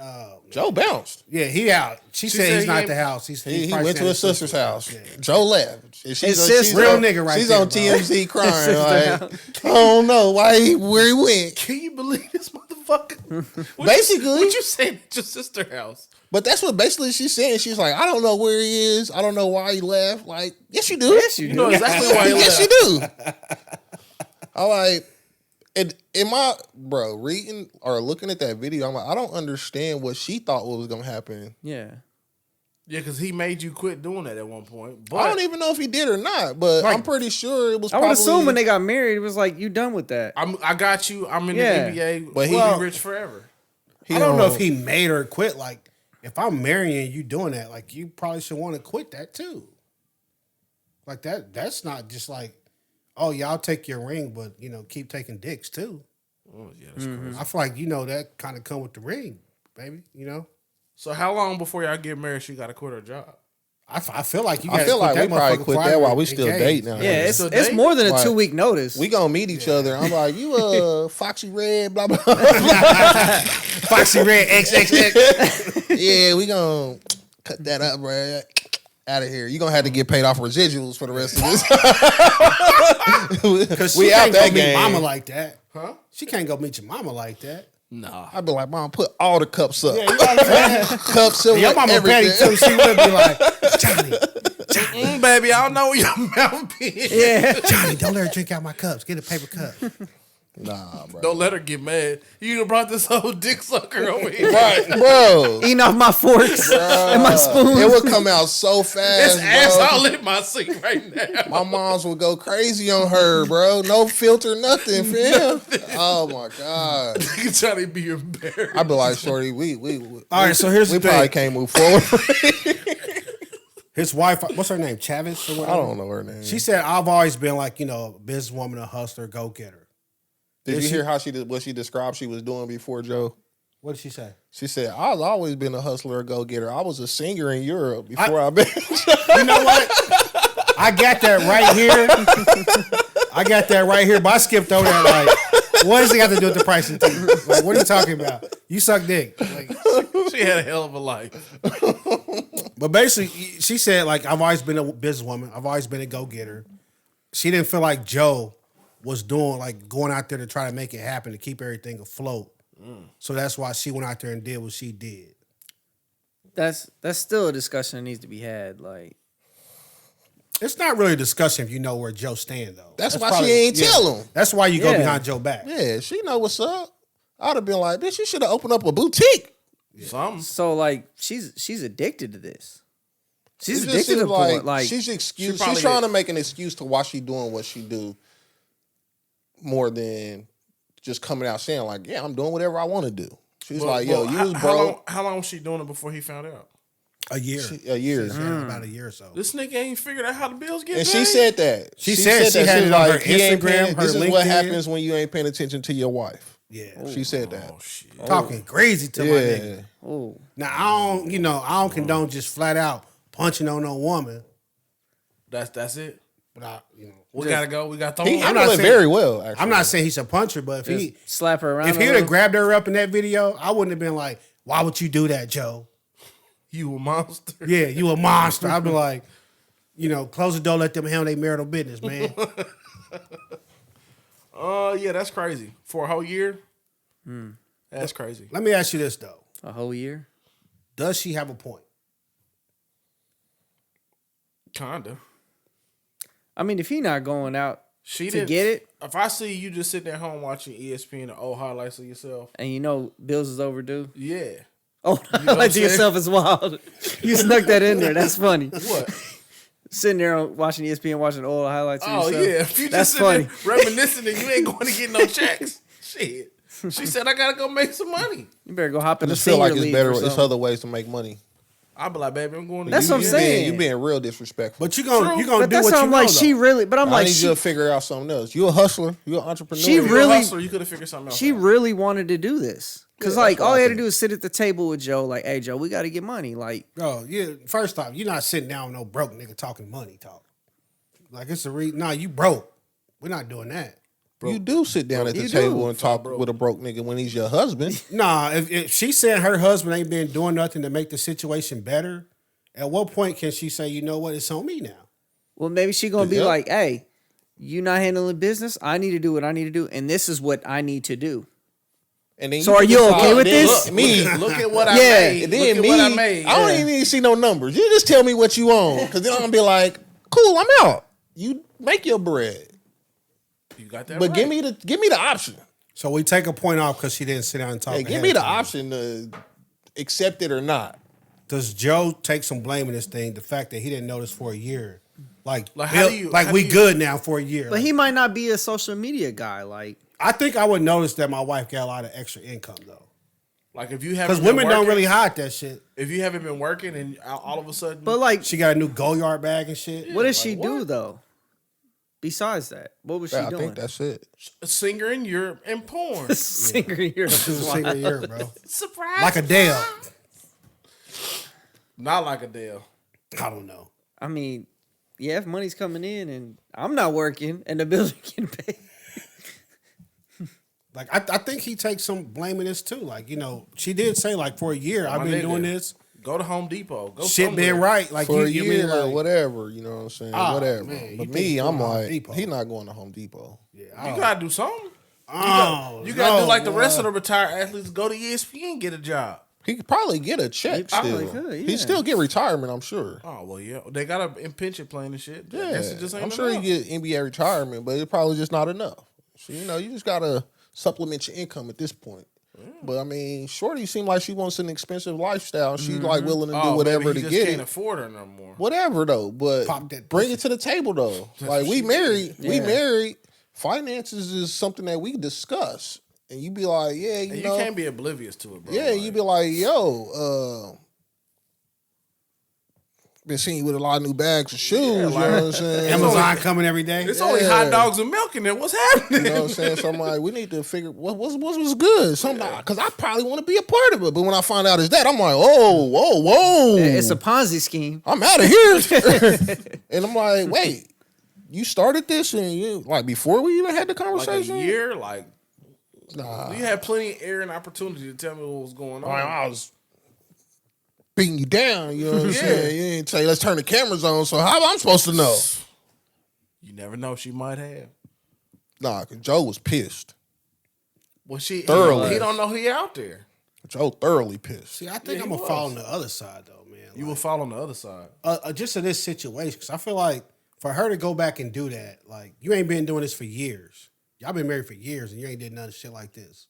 Joe bounced. Yeah, he out. She said said he's he not ain't- at the house. He He probably went staying to at his sister's house. Yeah. Joe left. And His sister. Real nigga right she's there, on bro. TMZ crying. sister Like, I don't know where he went. Can you believe this motherfucker? Basically. What you saying at your sister's house? But that's what basically she's saying. She's like, I don't know where he is. I don't know why he left. Like, yes, you do. Yes, you You do. know exactly why he Yes, left. you do. I like, in my bro reading or looking at that video, I'm like, I don't understand what she thought was gonna happen. Yeah. Yeah, because he made you quit doing that at one point. But I don't even know if he did or not, but Like, I'm pretty sure it was. I would probably, assume when they got married, it was like, you done with that. I got you. I'm in Yeah. the NBA. But he- We'll be rich forever. he I don't know don't- if he made her quit. Like, if I'm marrying you doing that, like, you probably should want to quit that too. Like that's not just like, oh, y'all take your ring, but keep taking dicks too. Oh, yeah, that's crazy. I feel like that kind of come with the ring, baby. So how long before y'all get married she got to quit her job? I feel like you. I gotta feel like quit we that probably motherfucker quit before that I while we still engage. date now. Yeah, So it's they- more than a Like, 2-week notice. We gonna meet each other. I'm like, you Foxy Red, blah blah. Foxy Red XXX. Yeah, we gonna cut that up, bro. Out of here. You gonna have to get paid off residuals for the rest of this. Because We she out can't that go meet game. mama like that. Huh? She can't go meet your mama like that. Nah. I'd be like, Mom, put all the cups up. Yeah, you know what I'm saying? Cups, silver, Your mama petty everything. too. She would be like, Johnny, Baby, I don't know where your mouth is. yeah. Johnny, don't let her drink out my cups. Get a paper cup. Nah, bro. Don't let her get mad. You done brought this whole dick sucker over here. Right, bro. Eating off my forks and my spoons. It would come out so fast, This ass bro. all in my seat right now. My moms would go crazy on her, bro. No filter, nothing, fam. Oh my god. Nigga trying to be embarrassed. I'd be like, shorty, we All right, so here's we the probably thing. can't move forward. His wife, what's her name? Chavis or I whatever? don't know her name. She said, I've always been like, a businesswoman, a hustler, go-getter. Did you she- hear how what she described she was doing before, Joe? What did she say? She said, I've always been a hustler, a go-getter. I was a singer in Europe before I been. You know what? I got that right here. But I skipped over that. Like, what does it got to do with the price of tea? Like, what are you talking about? You suck dick. Like, She had a hell of a life. but basically, she said, like, I've always been a businesswoman. I've always been a go-getter. She didn't feel like Joe was going out there to try to make it happen, to keep everything afloat. So that's why she went out there and did what she did. That's still a discussion that needs to be had. Like, It's not really a discussion if you know where Joe stand, though. That's why she ain't tell him. That's why you go Yeah. behind Joe back. Yeah, she know what's up. I'd have been like, bitch, you should have opened up a boutique. Something. so like she's addicted to this. She's It just addicted to seems porn. Like she's probably trying to is. make an excuse to why she doing what she do more than just coming out saying like, yeah, I'm doing whatever I want to do. She's like, yo, you was broke How long was she doing it before he found out? A year. a year. She said about a year or so. This nigga ain't figured out how the bills get And paid. she said that. She said she had was it on her he ain't Instagram, paying- her This is what LinkedIn. happens when you ain't paying attention to your wife. Yeah. She said that. Oh shit. Talking crazy to my Yeah. nigga. oh, Now, I don't condone just flat out punching on no woman. That's it. But I, We gotta go. We got to He throw I'm him. not handled it saying- very well, actually. I'm not saying he's a puncher, but if he slap her around. if a he'd little. have grabbed her up in that video, I wouldn't have been like, why would you do that, Joe? You a monster. Yeah, you a monster. I'd be like, close the door, let them handle their marital business, man. Yeah, that's crazy. For a whole year? That's crazy. Let me ask you this, though. a whole year. Does she have a point? Kinda. I mean, if he not going out She to didn't get it, If I see you just sitting at home watching ESPN and old highlights of yourself, and bills is overdue. yeah. Oh, what I'm like to saying? yourself is wild. You snuck that in there. That's funny. What? Sitting there watching ESPN, watching old highlights. Of Oh yourself. yeah. If you That's just sitting funny. there reminiscing and you ain't going to get no checks. Shit. She said I gotta go make some money. You better go hop I in the just feel like senior it's league better. or It's something. other ways to make money. I'll be like, baby, I'm going to That's what I'm saying. You being real disrespectful. But you gonna True. do But that's what how you I'm know, like. though. She really. But I'm I like, need you to figure out something else. You a hustler. You an entrepreneur. She You're really- a hustler, you could have figured something else she out. really wanted to do this because Yeah, like that's what all I he had to think. do is sit at the table with Joe. Like, hey, Joe, we got to get money. Like, Bro, first off, you're not sitting down with no broke nigga talking money talk. Like, it's a nah, you broke. We're not doing that. You do sit down at the You table do. and talk with a broke nigga when he's your husband. Nah, if she said her husband ain't been doing nothing to make the situation better, at what point can she say, you know what, it's on me now? well, maybe she gonna be Yep. like, hey, you not handling business. I need to do what I need to do, and this is what I need to do. And then So are you decide- okay with then this? Look at what I Yeah, made. And Look then at me, what I made. I don't even need to see no numbers. You just tell me what you own, because then I'm gonna be like, cool, I'm out. You make your bread, You got that but right. give me the option. So we take a point off because she didn't sit down and talk. Hey, give ahead me of the time. option to accept it or not. Does Joe take some blame in this thing? The fact that he didn't notice for a year, like how do you- how we do you- good now for a year. But Like, he might not be a social media guy. Like, I think I would notice that my wife got a lot of extra income though, Like if you haven't because been women don't working- really hide that shit. If you haven't been working and all of a sudden, but like, She got a new Goyard bag and shit. what does she like, do what? though? Besides that, what was she I doing? think that's it. a singer in Europe and porn. Singer in Europe She's is a single wild. year, bro. Surprise! Like Adele. Not like Adele. I don't know. I mean, yeah, if money's coming in and I'm not working and the bills are getting paid. Like I think he takes some blame in this too. Like, she did say like for a year I've My been nigga, doing this. Go to Home Depot. Go Shit somewhere. been right. Like For a you year mean, or like, whatever, you know what I'm saying? Ah, Whatever. man, But you think me, he I'm going to Home like, Depot. he not going to Home Depot. Yeah, You gotta do something. Oh, You gotta do like the no, rest of the retired athletes. Go to ESPN and get a job. He could probably get a check He probably still. could, yeah. He still get retirement, I'm sure. Oh well, yeah. They got a pension plan and shit. Yeah, That's just ain't I'm sure he enough. get NBA retirement, but it probably just not enough. So, you know, you just gotta supplement your income at this point. But I mean, Shorty seemed like she wants an expensive lifestyle. She's like willing to do whatever maybe to he get just can't it. afford her no more. Whatever though, but Pop that bring pussy. it to the table though. Like we married, we married. Finances is something that we discuss, and you be like, yeah, you And know, you can't be oblivious to it, bro. yeah, you be like, yo, been seeing you with a lot of new bags of shoes. You know what I'm saying? Amazon coming every day. It's only hot dogs and milk in there. What's happening? You know what I'm saying? So I'm like, we need to figure what was good. Because I probably want to be a part of it. But when I find out it's that, I'm like, whoa. It's a Ponzi scheme. I'm out of here. And I'm like, wait, you started this and you like before we even had the Like conversation? a year, like Nah. you had plenty of air and opportunity to tell me what was going on. I was beating you down, you know what I'm saying? You ain't say, let's turn the cameras on, so how am I supposed to know? You never know, she might have. Nah, cause Joe was pissed. Well, she Thoroughly. He don't know he out there. Joe thoroughly pissed. See, I think Yeah, I'm he gonna fall was. on the other side though, man. You will fall on the other side. Just in this situation, because I feel like for her to go back and do that, like you ain't been doing this for years. Y'all been married for years and you ain't did none of shit like this.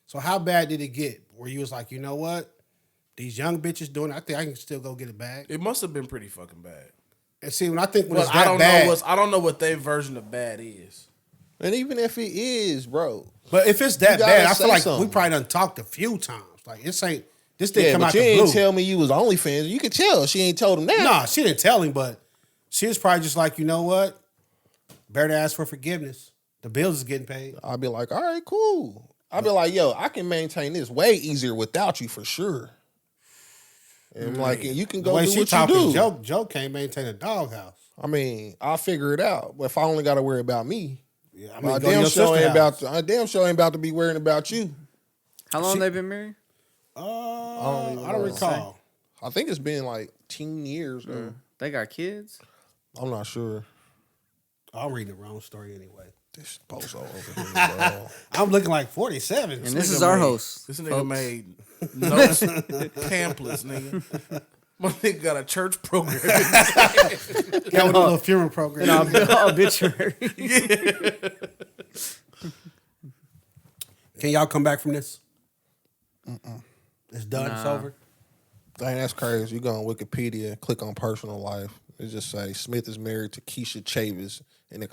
So how bad did it get? Where you was like, you know what? These young bitches doing it, I think I can still go get it back. It must have been pretty fucking bad. And see, when I think when But it's that bad, I don't know what their version of bad is. And even if it is, bro. but if it's that You gotta bad, I say feel like something. we probably done talked a few times. Like this didn't Yeah, come but out you the ain't blue. tell me you was OnlyFans. You could tell she ain't told him that. Nah, she didn't tell him, but she was probably just like, you know what? Better to ask for forgiveness. The bills is getting paid. I'd be like, all right, cool. I'd be like, yo, I can maintain this way easier without you for sure. And I'm like, and you can The go way do she what talking, you do. Joe can't maintain a doghouse. I mean, I'll figure it out. But if I only got to worry about me, Yeah, I my mean, go to damn your show sister ain't house. about to be worrying about you. How long they been married? I don't recall. I think it's been like 10 years. Though. They got kids. I'm not sure. I'm reading the wrong story anyway. This bozo over here, bro. I'm looking like 47. And this is our host. This nigga folks. made notes, pamphlets, nigga. My nigga got a church program. Got with a little funeral program. Obituary. Can y'all come back from this? It's done. It's over. Dang, that's crazy. You go on Wikipedia, click on personal life. It just say Smith is married to Keisha Chavis. In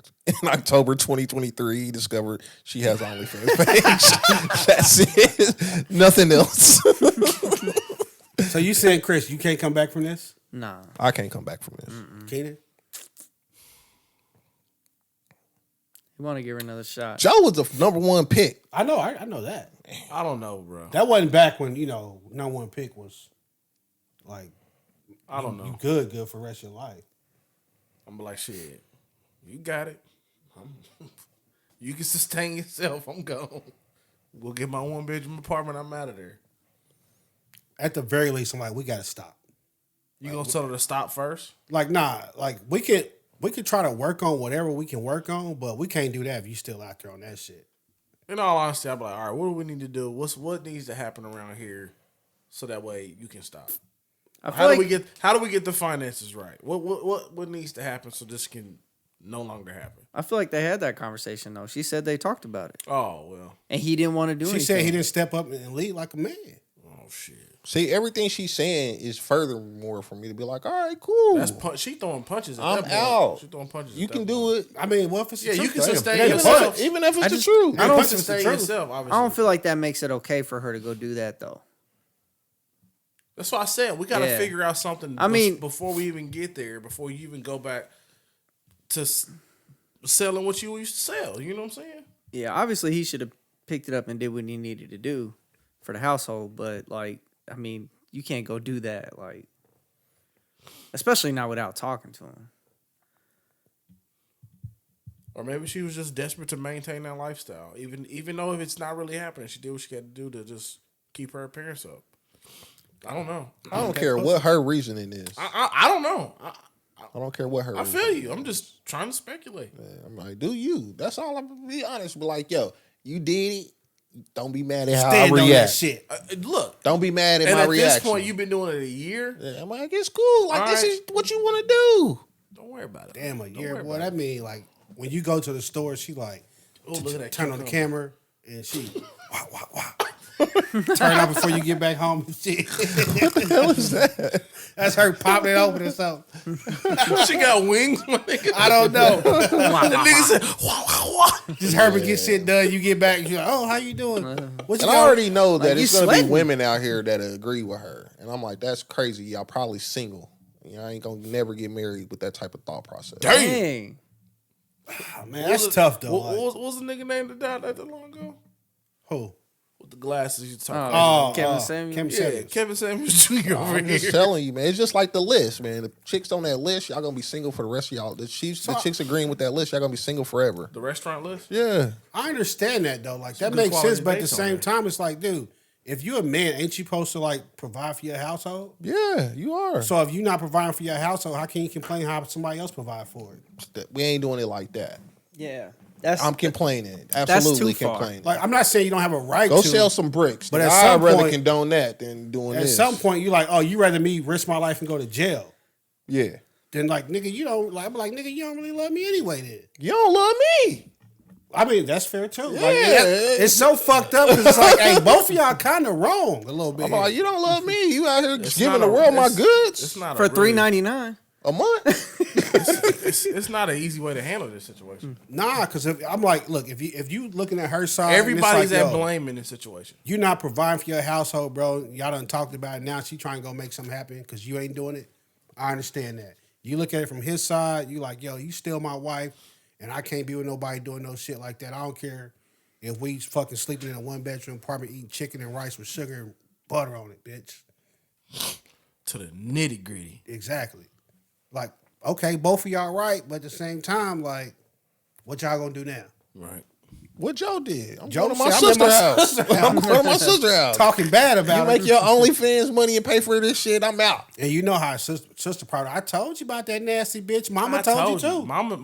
October 2023, he discovered she has OnlyFans page. That's it. Nothing else. So you saying, Chris, you can't come back from this? Nah. I can't come back from this. Keenan? You want to give her another shot? Joe was the number one pick. I know. I know that. I don't know, bro. That wasn't back when, number one pick was like, I don't you know. good for the rest of your life. I'm like, shit, you got it. You can sustain yourself. I'm gone. We'll get my one bedroom apartment. I'm out of there. At the very least, I'm like, we got to stop. You gonna tell her to stop first? Like, nah, like we could try to work on whatever we can work on, but we can't do that if you still out there on that shit. In all honesty, I'm like, all right, what do we need to do? What needs to happen around here so that way you can stop? How do we get the finances right? What needs to happen so this can no longer happen? I feel like they had that conversation though. She said they talked about it, Oh well. and he didn't want to do She anything. said he didn't step up and lead like a man. Oh shit. See, everything she's saying is furthermore for me to be like, all right, cool. That's she throwing punches. At I'm that point. out. She throwing punches. You at can that do point. it. I mean, what if it's the Yeah, you truth, can though? sustain It ain't a yourself. punch. Even if it's I the just- truth. I don't You can punch is the sustain truth. yourself. Obviously. I don't feel like that makes it okay for her to go do that though. That's why I said we got to Yeah. figure out something. I mean- before we even get there, before you even go back to selling what you used to sell. You know what I'm saying? Yeah, obviously he should have picked it up and did what he needed to do for the household, but like, I mean, you can't go do that, like, especially not without talking to him. Or maybe she was just desperate to maintain that lifestyle, even though if it's not really happening, she did what she had to do to just keep her appearance up. I don't know. I don't care what her reasoning is. I don't know. I don't care what her I reasoning feel you. I'm just trying to speculate. is. I'm like, do you? That's all I'm gonna be honest. Be like, yo, you did it. Don't be mad at how Stand I on that react. shit. Look, Don't be mad at and my at reaction. this point, you've been doing it a year. Yeah, I'm like, it's cool. Like, All this right. is what you want to do. Don't worry about it. Damn, a Don't year, worry boy. about That mean like when you go to the store, she like, Oh, look at that. turn on the cucumber. camera, and she turn out before you get back home and shit. What the hell is that? That's her popping it open or something. She got wings, my nigga. I don't know. The nigga said, wah, wah, wah. Just Herbert get shit done. You get back. You're like, oh, how you doing? What you And I got? already know that you it's gonna sweating. be women out here that agree with her, and I'm like, that's crazy. Y'all probably single. You know, I ain't gonna never get married with that type of thought process. Dang. Oh, man, that's tough though. What Like, was the nigga name that died not that long ago? who? With the glasses you talking Oh, about. Kevin Samuels. Kevin Yeah, Samuels. Kevin Samuels Jr. over I'm just here. telling you, man. It's just like the list, man. The chicks on that list, y'all gonna be single for the rest of y'all. The chicks agreeing with that list, y'all gonna be single forever. The restaurant list? Yeah. I understand that though. Like that good makes quality sense, but at the dates on same there. time, it's like, dude, if you're a man, ain't you supposed to like provide for your household? Yeah, you are. So if you're not providing for your household, how can you complain how somebody else provide for it? We ain't doing it like that. Yeah. That's I'm complaining. That's Absolutely too far. complaining. Like I'm not saying you don't have a right Go to sell some bricks. But But at I'd some rather point- condone that than doing At this. some point, you like, oh, you rather me risk my life and go to jail Yeah. than like, nigga, you don't like. I'm like, nigga, you don't really love me anyway. Then You don't love me. I mean, that's fair too. Like, Yeah. it's so fucked up because it's like, hey, both of y'all kind of wrong a little bit. I'm like, you don't love me. You out here It's giving not the a- world my it's- goods It's not for a really- $3.99. a month. It's not an easy way to handle this situation. Nah, because I'm like, look, if you looking at her side, Everybody's and it's at like, yo, blame in this situation. you're not providing for your household, bro. Y'all done talked about it. Now she trying to go make something happen because you ain't doing it. I understand that. You look at it from his side, you like, yo, you still my wife, and I can't be with nobody doing no shit like that. I don't care if we fucking sleeping in a one bedroom apartment eating chicken and rice with sugar and butter on it, bitch. To the nitty gritty. Exactly. Like, okay, both of y'all right, but at the same time, like, what y'all gonna do now? Right. What Joe did? I'm Joe going to my said, I'm at sister my house. sister's house. I'm going to my sister house. Talking bad You about make it. your OnlyFans money and pay for this shit. I'm out. And you know how sister probably, I told you about that nasty bitch. Mama I told you too. Mama,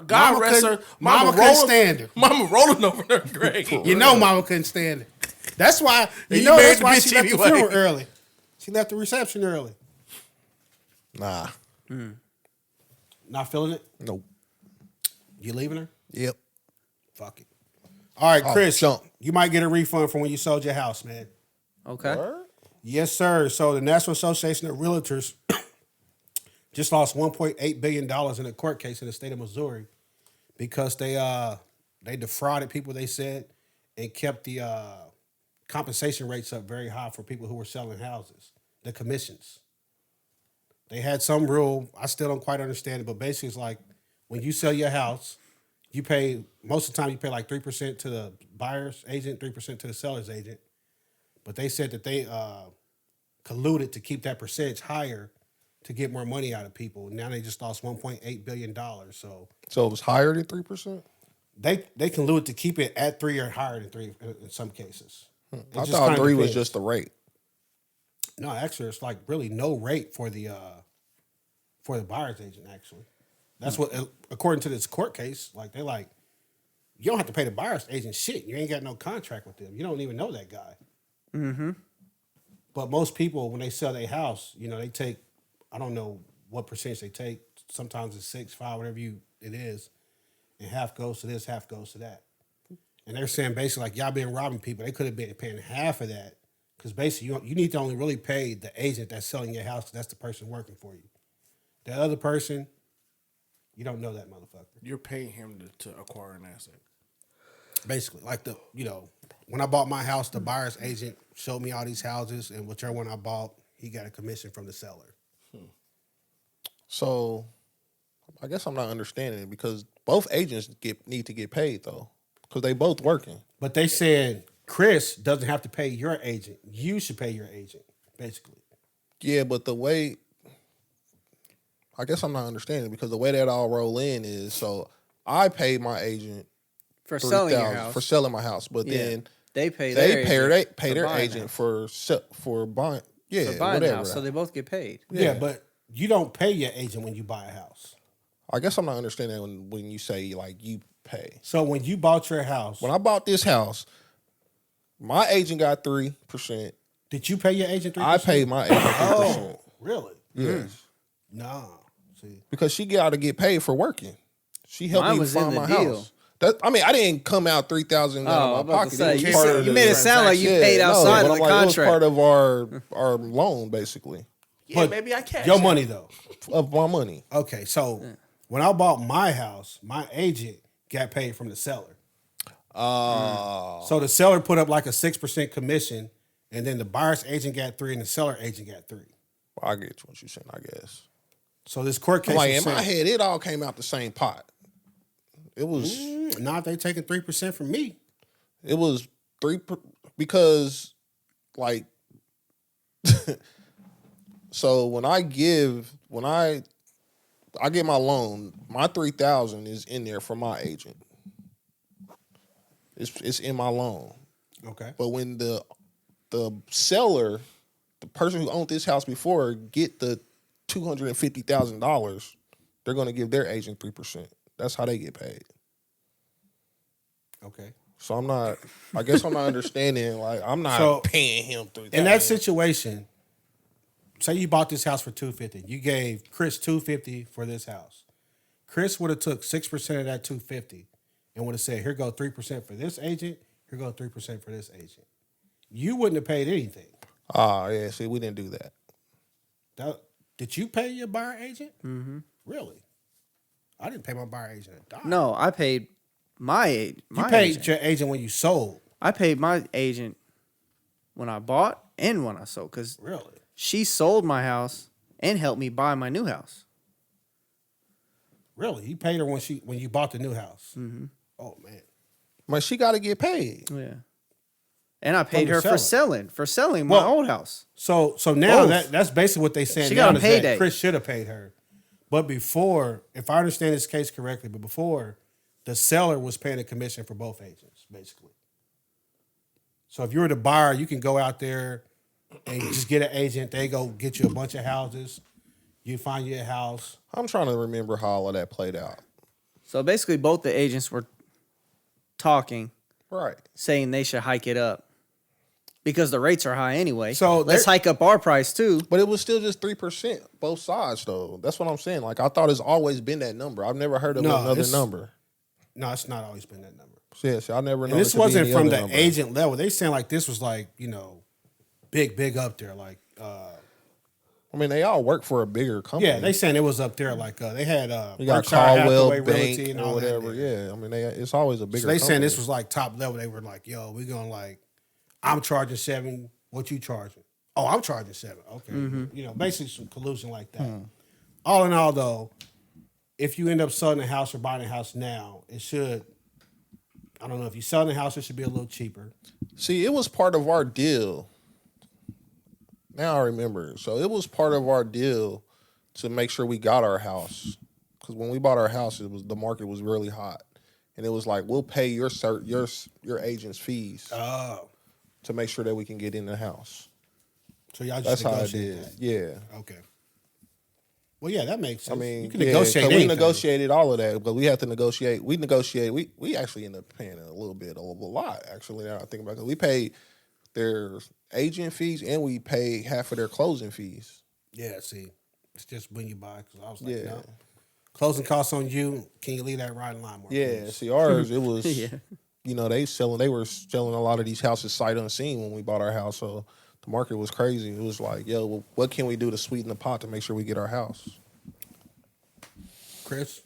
God Mama rest couldn't- her. Mama couldn't stand her. Mama rolling over her grave. You know Mama couldn't stand it. That's why, And you know married that's the why bitch she left the anyway. funeral early. She left the reception early. Nah. Not feeling it? Nope. You leaving her? Yep. Fuck it. All right, Oh, Chris, jump. you might get a refund from when you sold your house, man. Okay. Yes, sir. So the National Association of Realtors just lost $1.8 billion in a court case in the state of Missouri because they defrauded people, they said, and kept the compensation rates up very high for people who were selling houses, the commissions. They had some rule, I still don't quite understand it, but basically it's like when you sell your house, you pay, most of the time you pay like 3% to the buyer's agent, 3% to the seller's agent. But they said that they colluded to keep that percentage higher to get more money out of people. Now they just lost $1.8 billion. So So it was higher than 3%? they colluded to keep it at 3 or higher than 3 in some cases. It I just thought kinda 3 was depends. just the rate. No, actually, it's like really no rate for the buyer's agent. Actually, that's what according to this court case. Like they like, you don't have to pay the buyer's agent shit. You ain't got no contract with them. You don't even know that guy. Mm-hmm. But most people, when they sell their house, you know, they take, I don't know what percentage they take. Sometimes it's 6, 5, whatever it is, and half goes to this, half goes to that. And they're saying basically like y'all been robbing people. They could have been paying half of that. Because basically, you need to only really pay the agent that's selling your house because that's the person working for you. That other person, you don't know that motherfucker. You're paying him to acquire an asset. Basically, like when I bought my house, the buyer's agent showed me all these houses, and whichever one I bought, he got a commission from the seller. So I guess I'm not understanding it because both agents need to get paid though because they both working. But they said Chris doesn't have to pay your agent. You should pay your agent, basically. Yeah, but the way I guess I'm not understanding because the way that all roll in is so I paid my agent For selling your $3,000 house. for selling my house, but Yeah. then They pay they their agent pay for their buying agent house. for buying yeah For buying the whatever. house, so they both get paid. Yeah, but you don't pay your agent when you buy a house. I guess I'm not understanding when you say like you pay. So when you bought your house, When I bought this house, my agent got 3%. did you pay your agent 3%? I paid my agent 3%. Oh, really? Yes. Nah. See, Because she got to get paid for working. She helped Mine me was in find the my deal. house. I mean, I didn't come out $3,000 out of my pocket. Say, It you, was part said, of you the made it sound like you transaction. paid outside but of I'm the like, contract. It was part of our loan, basically, Yeah, But maybe I cash your out. money though. of my money. Okay, so when I bought my house, my agent got paid from the seller. So the seller put up like a 6% commission, and then the buyer's agent got 3, and the seller agent got 3. I get what you're saying, I guess. So this court case, Like, in was my saying, head, it all came out the same pot. It was... nah, they taking 3% from me. It was 3 because, like, so when I get my loan, my $3,000 is in there for my agent. It's in my loan. Okay. But when the seller, the person who owned this house before, get the $250,000, they're going to give their agent 3%. That's how they get paid. Okay. So I guess I'm not understanding. Like, I'm not paying him $3,000. In that situation, say you bought this house for $250. You gave Chris $250 for this house. Chris would have took 6% of that $250 and would have said, here go 3% for this agent. Here go 3% for this agent. You wouldn't have paid anything. Yeah. See, we didn't do that. Did you pay your buyer agent? Mm-hmm. Really? I didn't pay my buyer agent a dime. No, I paid my agent. You paid your agent when you sold. I paid my agent when I bought and when I sold, because Really? she sold my house and helped me buy my new house. Really? You paid her when you bought the new house. Mm-hmm. Oh man. But she got to get paid. Yeah. And I paid the her for selling my old house. So now Both. that's basically what they saying. She now got a is that payday. Chris should have paid her. But before, if I understand this case correctly, the seller was paying a commission for both agents, basically. So if you're the buyer, you can go out there and just get an agent. They go get you a bunch of houses. You find you a house. I'm trying to remember how all of that played out. So basically, both the agents were talking, Right. saying they should hike it up because the rates are high anyway. So let's hike up our price too. But it was still just 3%, both sides, though. That's what I'm saying. Like, I thought it's always been that number. I've never heard of another number. No, it's not always been that number. Yeah, see, I never know. And this wasn't from the agent level. They saying like this was like, big up there. Like, I mean, they all work for a bigger company. yeah, they saying it was up there. Like they had you got Berkshire Caldwell Hathaway Bank Realty and or all whatever. that. Yeah, I mean, it's always a bigger So they company. saying this was like top level. They were like, yo, we're going like, I'm charging 7. What you charging? Oh, I'm charging 7. Okay. Basically some collusion like that. All in all, though, if you end up selling a house or buying a house now, it should, I don't know, if you're selling a house, it should be a little cheaper. See, it was part of our deal. Now I remember. So it was part of our deal to make sure we got our house. Because when we bought our house, the market was really hot. And it was like, we'll pay your agent's fees to make sure that we can get in the house. So y'all just That's how I negotiate did. that. Yeah. Okay. Well, yeah, that makes sense. I mean, you can negotiate 'cause we anything. negotiated all of that, but we had to negotiate. We actually ended up paying a lot, actually, now I think about it. 'Cause we paid their agent fees and we paid half of their closing fees. Yeah, see, it's just when you buy. Because I was like, Yeah. no. Closing costs on you. Can you leave that riding line more? Yeah, please? see, ours, it was, Yeah. they were selling a lot of these houses sight unseen when we bought our house, so the market was crazy. It was like, yo, well, what can we do to sweeten the pot to make sure we get our house? Chris,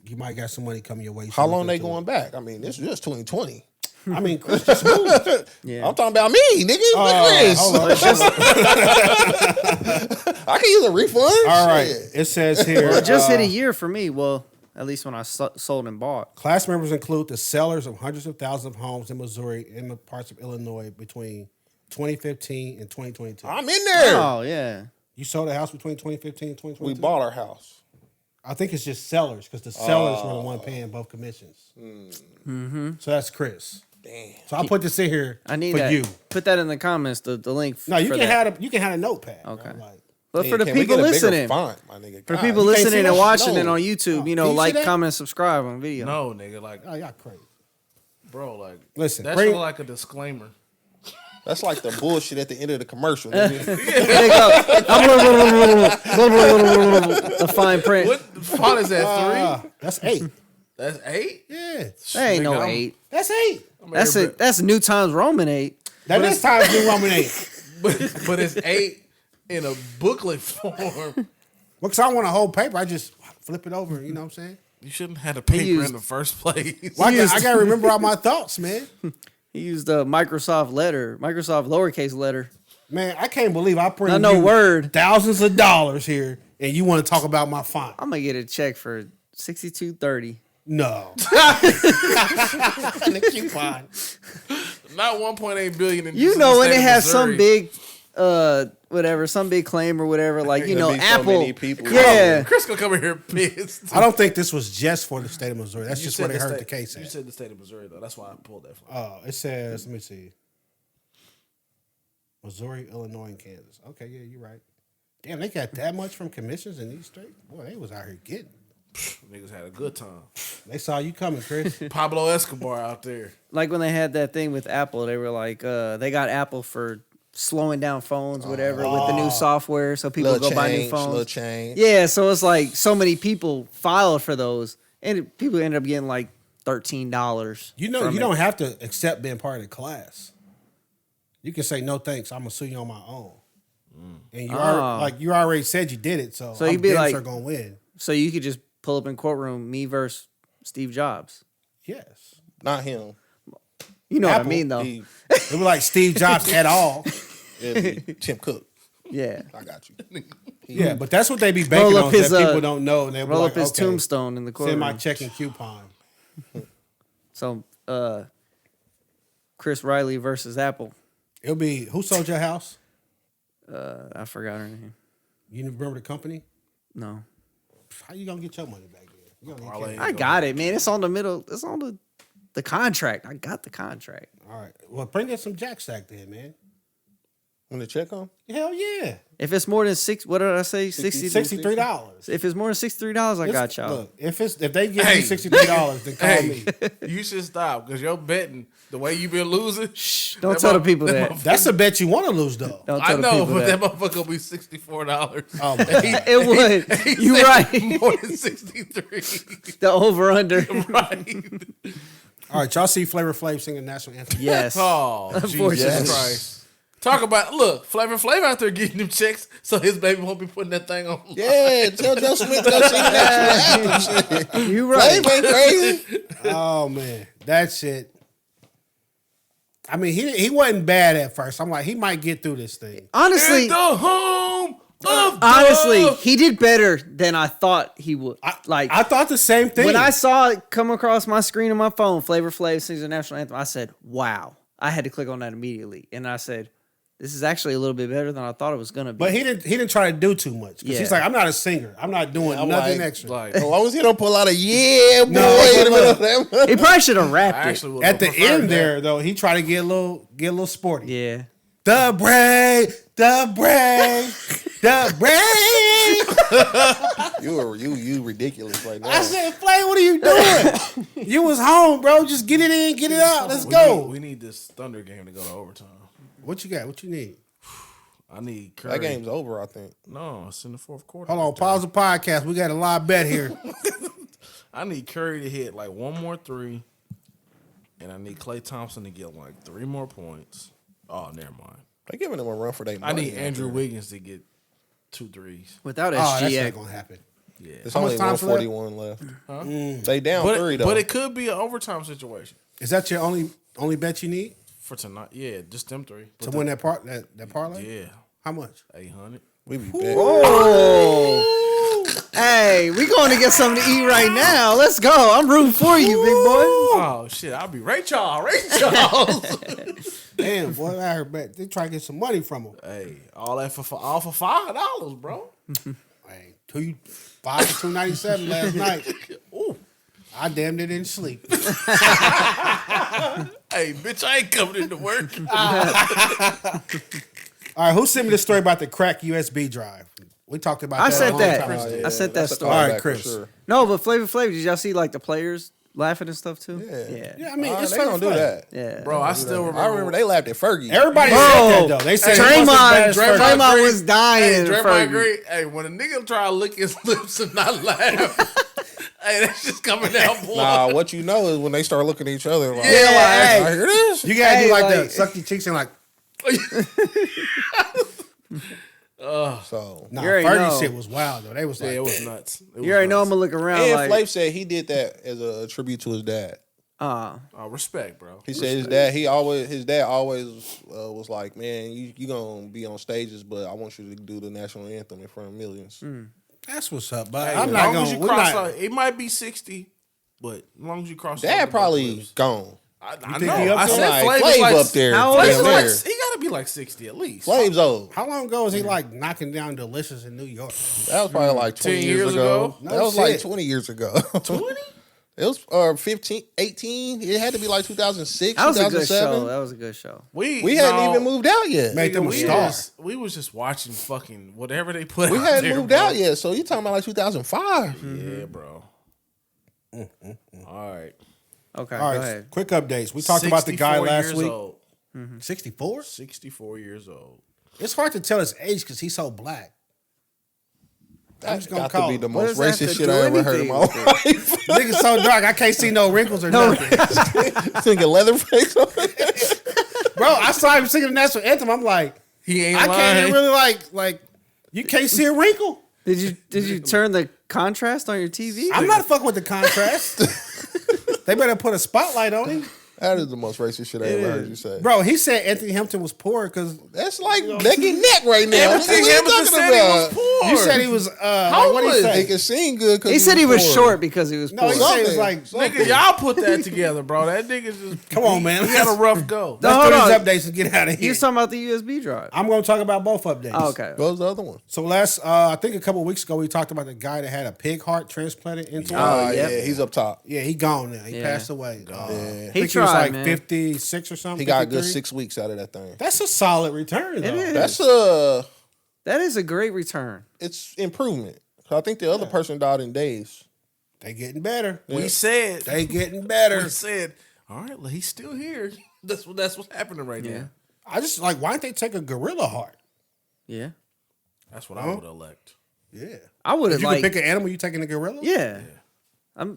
you might got some money coming your way. How long they going back? I mean, this is just 2020. I mean, Chris just moved. Yeah. I'm talking about me, nigga. Chris. Hold on. I can use a refund. All right. Shit. It says here. Well, it just hit a year for me. Well, at least when I sold and bought. Class members include the sellers of hundreds of thousands of homes in Missouri and the parts of Illinois between 2015 and 2022. I'm in there. Oh, yeah. You sold a house between 2015 and 2022? We bought our house. I think it's just sellers because the sellers were the one paying both commissions. Mm-hmm. So that's Chris. Damn. So I'll put this in here I need for that. you. Put that in the comments, the link. No, you for can that. have a notepad. Okay. Bro. Like, But for the Can we people get a bigger listening, font, my nigga? for God, people you can't see listening that? and watching it No. on YouTube, Can you see that? comment, subscribe on video. No, nigga, like, oh, y'all crazy. bro, like, Listen, that's bring- like a disclaimer. That's like the bullshit at the end of the commercial. Nigga. There you go. The fine print. What font is that? 3? That's 8. That's 8? Yeah. That ain't no Nigga, 8. That's 8. That's it. That's New Times Roman 8. That is Times New Roman 8. But it's 8 in a booklet form. Well, because I want a whole paper. I just flip it over. You know what I'm saying? You shouldn't have the paper in the first place. Well, I got to remember all my thoughts, man. He used a Microsoft lowercase letter. Man, I can't believe I printed No word. thousands of dollars here, and you want to talk about my font. I'm gonna get a check for $62.30. No. The coupon. Not 1.8 billion in You the know when state they of have some Missouri. big some big claim or whatever, like you know, There'll be so Apple. many people. Yeah. Chris gonna come in here pissed. I don't think this was just for the state of Missouri. That's You just said where they heard state- the case You at. said the state of Missouri though. That's why I pulled that from. Oh, it says, let me see. Missouri, Illinois, and Kansas. Okay, yeah, you're right. Damn, they got that much from commissions in these states? Boy, they was out here getting. Niggas had a good time. They saw you coming, Chris. Pablo Escobar out there. Like when they had that thing with Apple, they were like, they got Apple for slowing down phones, whatever, with the new software, so people Little go buy new change, phones. little change. Yeah, so it's like so many people filed for those, and people ended up getting like $13. You know, from you it. don't have to accept being part of the class. You can say, no thanks, I'm going to sue you on my own. And you you already said you did it, so you'd be like- are going to win. So you could just pull up in courtroom, me versus Steve Jobs. Yes. Not him. You know what I Apple, mean, though. He, It was like Steve Jobs at all. it'd be Tim Cook. Yeah. I got you. Yeah, but that's what they be banking Roll on, up his, that people don't know. And they'll be Roll like, up his okay, tombstone in the send my courtroom. check and coupon. So, Chris Riley versus Apple. It'll be, who sold your house? I forgot her name. You remember the company? No. How you going to get your money back then? You don't even Parlay. care. I got it, man. It's on the middle. It's on the contract. I got the contract. All right. Well, bring in some Jack Stack then, man. When the check on? Hell yeah. If it's more than what did I say? 60 $63. If it's more than $63, I got y'all. Look, if they give Hey. you $63, then call Hey, me. you should stop because you're betting the way you been losing. Shh, don't tell the people that. That's a bet you want to lose, though. Don't I tell the know, people but that that. motherfucker will be $64. Oh, my God. It would. You right. More than 63. The over under. Right. All right, y'all see Flavor Flav singing national anthem? Yes. Oh, Unfortunately. Jesus Christ. Talk about, look, Flavor Flav out there getting them checks so his baby won't be putting that thing on. Yeah, tell Joe Smith to go sing that shit. You right. Flav ain't crazy. Oh man, that shit. I mean, he wasn't bad at first. I'm like, he might get through this thing. Honestly, In the home of honestly, the- he did better than I thought he would. I thought the same thing. when I saw it come across my screen on my phone, Flavor Flav sings the national anthem, I said, wow. I had to click on that immediately. And I said, this is actually a little bit better than I thought it was going to be. but he didn't try to do too much. 'Cause Yeah. he's like, I'm not a singer. I'm not doing I'm nothing like- extra. Like, As long as he don't pull out a yeah, boy, No, in the middle of that. He probably should have I rapped it. actually would At the preferred end that. there, though, he tried to get a little sporty. Yeah. The brave, the brave. You ridiculous right now. I said, Flay, what are you doing? You was home, bro. Just get it in, get it out. Let's go. We need this Thunder game to go to overtime. What you got? What you need? I need Curry. That game's over, I think. No, it's in the fourth quarter. Hold on, pause the podcast. We got a live bet here. I need Curry to hit like one more three, and I need Klay Thompson to get like 3 more points. Oh, never mind. They giving him a run for their I money. need Andrew Wiggins to get 2 threes. Without Oh, that's not SGA. gonna happen. Yeah, There's How much only time's 141 left. They down 3 though. but it could be an overtime situation Is that your only bet you need for tonight. Yeah, just them 3 to win that parlay? Yeah, How much? 800. we be betting. Oh. Hey, we going to get something to eat right now. Let's go. I'm rooting for you, big boy. Oh shit, I'll be Ray Charles. Damn, boy, I heard bet they try to get some money from him. Hey, all for $5, bro. Hey, 5 for $2.97 last night. Ooh. I damn near didn't sleep. Hey, bitch, I ain't coming into work. All right, who sent me the story about the crack USB drive? We talked about I that. a said long that. time ago. I said that That's a story. All right, callback for Chris. sure. No, but Flavor Flav, did y'all see like the players laughing and stuff too? Yeah. Yeah, I mean, it's they gonna do fair play. that. Yeah. Bro, I still remember. I remember they laughed at Fergie. Everybody Bro, said that though. They said it wasn't as bad as Draymond Fergie. Draymond Green- was dying Hey, in Draymond Fergie. Green. Hey, when a nigga try to lick his lips and not laugh, Hey, that's just coming out, boy. Nah, what you know is when they start looking at each other like, Yeah, I like, hear this. You gotta Hey, do like, like- the suck your cheeks and like, So nah, You already Fergie know. shit was wild though. They was Yeah, like, it was nuts. You already know I'm gonna look around and like, Flav said he did that as a tribute to his dad. Oh, respect, bro. He said his dad always was like, man, you gonna be on stages, but I want you to do the national anthem in front of millions. that's what's up. But Hey, I'm as not long gonna. as you We're cross not. out, it might be 60, but as long as you cross, Dad over probably those gone. I think know. he up I there? said Like, Flav Flav is like up there. How old Flav is is damn like, near. he got to be like 60 at least. Flav's old. How long ago was he like knocking down Delicious in New York? That was probably like 20 10 years years ago. ago? That No was like shit. 20 years ago. 20? It was 15, 18. It had to be like 2006, that was a good 2007. show. That was a good show. We hadn't even moved out yet. Made them a we star. we was just watching fucking whatever they put We out hadn't there, moved bro. out yet. So you talking about like 2005. Yeah, bro. All right. Okay, All go right, ahead. quick updates. We talked about the guy 64 last years week. old. 64? 64 years old. It's hard to tell his age because he's so black. I'm just That gonna got call to be him. the What most does that have racist to shit do I ever heard in my anything life. Nigga's so dark, I can't see no wrinkles or nothing. Thinking Leatherface on it. Bro, I saw him singing the national anthem. I'm like, He ain't I lying. can't even really like you can't see a wrinkle. Did you turn the contrast on your TV? I'm not fucking with the contrast. They better put a spotlight on him. That is the most racist shit I ever heard you say. Bro, he said Anthony Hampton was poor because That's like neck and neck right now. Everything What you Hamilton talking said he was about? poor. you said he was what did he They say? can sing good because He said he was poor. short because he was No, poor. he said he was Something. like, Nigga, y'all put that together, bro. That nigga just come on, man. He had a rough go. No, Let's hold do on. these updates and get out of He here. was talking about the USB drive. I'm going to talk about both updates. Oh, okay. What was the other one? So I think a couple of weeks ago, we talked about the guy that had a pig heart transplanted into him. Oh, yep. Yeah, he's up top. Yeah, he gone now. He Yeah. passed away. Yeah. I He think he was tried, like man. 56 or something. He got a good 53. 6 weeks out of that thing. That's a solid return, though. It is. That's That is a great return. it's improvement. I think the other person died in days. They getting better. We said They getting better. we said, all right, well, he's still here. That's what's happening right Yeah. now. I just like, why don't they take a gorilla heart? Yeah. That's what I would elect. Yeah. I would If have you like. could pick an animal, you taking a gorilla? Yeah.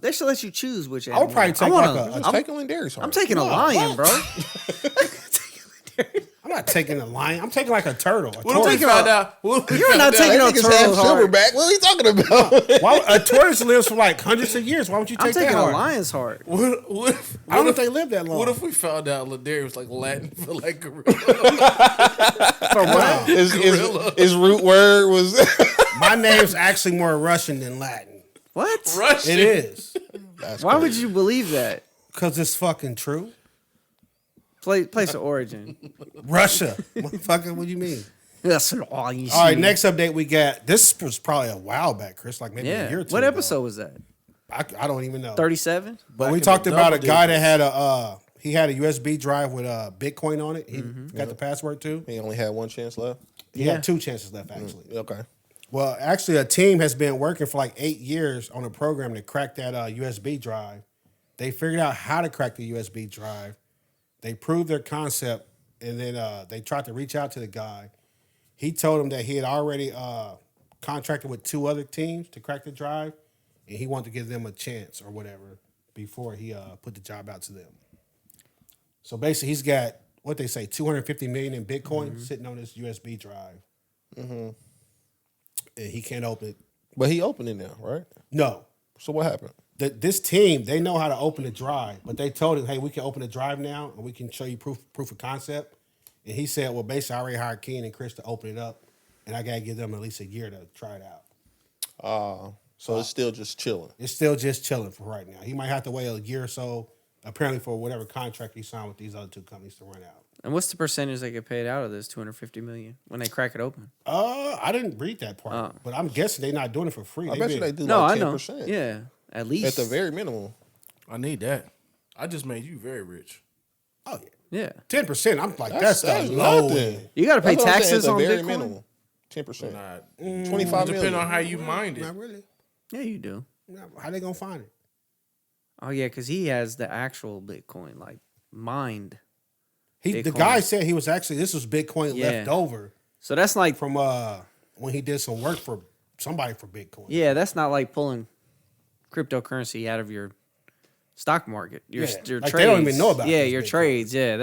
They should let you choose which. I would probably take wanna- like a- Just I'm, take Lindari's heart. I'm taking a lion, bro. I'm not taking a lion. I'm taking like a turtle. A What if we tortoise. found out? What if we You're found not out- taking no That nigga's half turtle's heart. silverback. What are you talking about? Why, a tortoise lives for like hundreds of years. Why would you I'm take that taking a heart? lion's heart. What if, I don't know if they live that long. What if we found out Ladarius was like Latin for like gorilla? For what? His root word was. My name's actually more Russian than Latin. What? Russian. It is. Why would you believe that? Because it's fucking true. Place of origin. Russia. Motherfucker, what do you mean? That's all you All right, next update we got. This was probably a while back, Chris, like maybe a Yeah. year or two What ago. episode was that? I don't even know. 37? But we Back in talked the about a double guy that digits. had a USB drive with Bitcoin on it. He forgot the password too. He only had one chance left. He Yeah. had 2 chances left actually. Okay. Well, actually, a team has been working for like 8 years on a program to crack that USB drive. They figured out how to crack the USB drive. They proved their concept, and then they tried to reach out to the guy. He told them that he had already contracted with 2 other teams to crack the drive, and he wanted to give them a chance or whatever before he put the job out to them. So basically, he's got what they say 250 million in Bitcoin sitting on this USB drive, and he can't open it. But he opened it now, right? No, So what happened? this team, they know how to open the drive, but they told him, hey, we can open the drive now and we can show you proof of concept. And he said, well, basically, I already hired Keen and Chris to open it up, and I got to give them at least a year to try it out. So it's still just chilling. It's still just chilling for right now. He might have to wait a year or so, apparently, for whatever contract he signed with these other 2 companies to run out. And what's the percentage they get paid out of this $250 million when they crack it open? I didn't read that part, but I'm guessing they're not doing it for free. I bet you they do No, like I know. 10%. Yeah, at least. At the very minimum. I need that. I just made you very rich. Oh, yeah. Yeah. 10%. I'm like, that's That's the low nothing. end. You got to pay That's what I'm saying, taxes at on the very Bitcoin? minimum. 10%. Not 25 depending million. on how you mind it. Not really. Yeah, you do. How they going to find it? Oh, yeah, because he has the actual Bitcoin, like, mined. The Bitcoin. guy said he was actually, this was Bitcoin Yeah. left over So that's like, from when he did some work for somebody for Bitcoin. yeah, that's not like pulling cryptocurrency out of your stock market. Your Yeah, your like trades. they don't even know about Yeah, these your Bitcoins. trades. Yeah,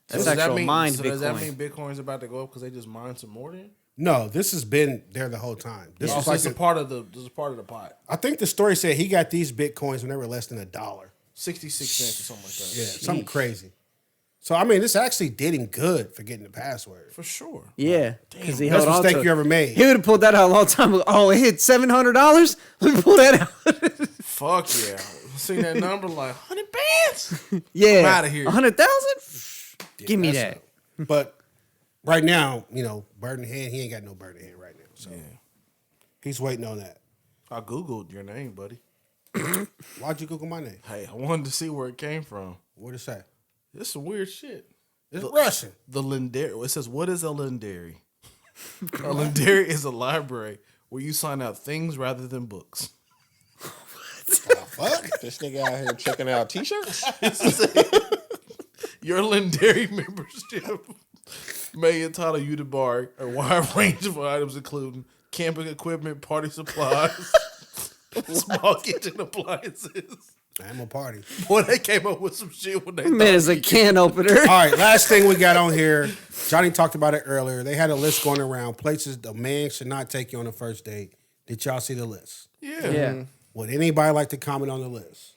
that's actual mined so Bitcoin. does that mean Bitcoin's about to go up because they just mined some more then? No, this has been there the whole time. This is So like it's a part of the pot. I think the story said he got these Bitcoins when they were less than $1. 66 cents or something like that. Yeah, something crazy. So I mean, this actually did him good for getting the password. For sure. Yeah, because he Best held on mistake to you it. ever made. He would have pulled that out a long time ago. Oh, it hit $700. Let me pull that out. Fuck yeah. Seen that number like 100 bands. Yeah, I'm outta here. 100,000. Give me That's that. it. But right now, bird in hand, he ain't got no bird in hand right now. So he's waiting on that. I Googled your name, buddy. Why'd you Google my name? Hey, I wanted to see where it came from. What'd it say? This is some weird shit. It's Russian. The Lindari. It says, what is a Lindari? A Lindari is a library where you sign out things rather than books. Fuck, this nigga out here checking out t-shirts. Your Lindari membership may entitle you to buy a wide range of items, including camping equipment, party supplies, small kitchen appliances. I'm a party. Boy, they came up with some shit when they Man, it's a can opener. All right, last thing we got on here. Johnny talked about it earlier. They had a list going around places a man should not take you on a first date. Did y'all see the list? Yeah. Would anybody like to comment on the list?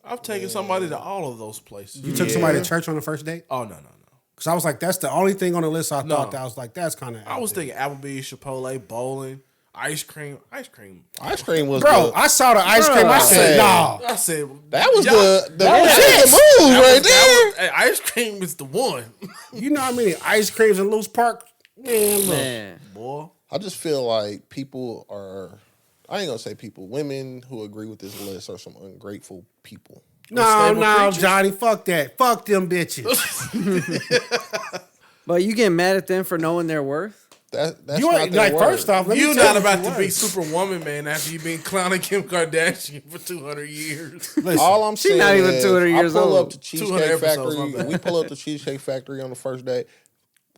I've taken somebody to all of those places. You took somebody to church on the first date? Oh, no. Because I was like, that's the only thing on the list I thought that I was like, that's kind of. I was thinking Applebee's, Chipotle, bowling, ice cream. Ice cream was Bro, the, I saw the ice cream. I said, nah. I said, that was y'all- the move right there. Hey, ice cream is the one. You know how many ice creams in Loose Park? Man, look. Man. Boy. I just feel like people are, I ain't gonna say people, women who agree with this list are some ungrateful people. No, Unstable no, creatures? Johnny, fuck that. Fuck them bitches. But you getting mad at them for knowing their worth? That's You not ain't their like, word. first off, let me You're tell not you about what to be was. Superwoman, man, after you've been clowning Kim Kardashian for 200 years. Listen, All I'm She saying not even is, 200 years I pull old. up to 200 Cheesecake episodes, my Factory. bad. We pull up to Cheesecake Factory on the first day.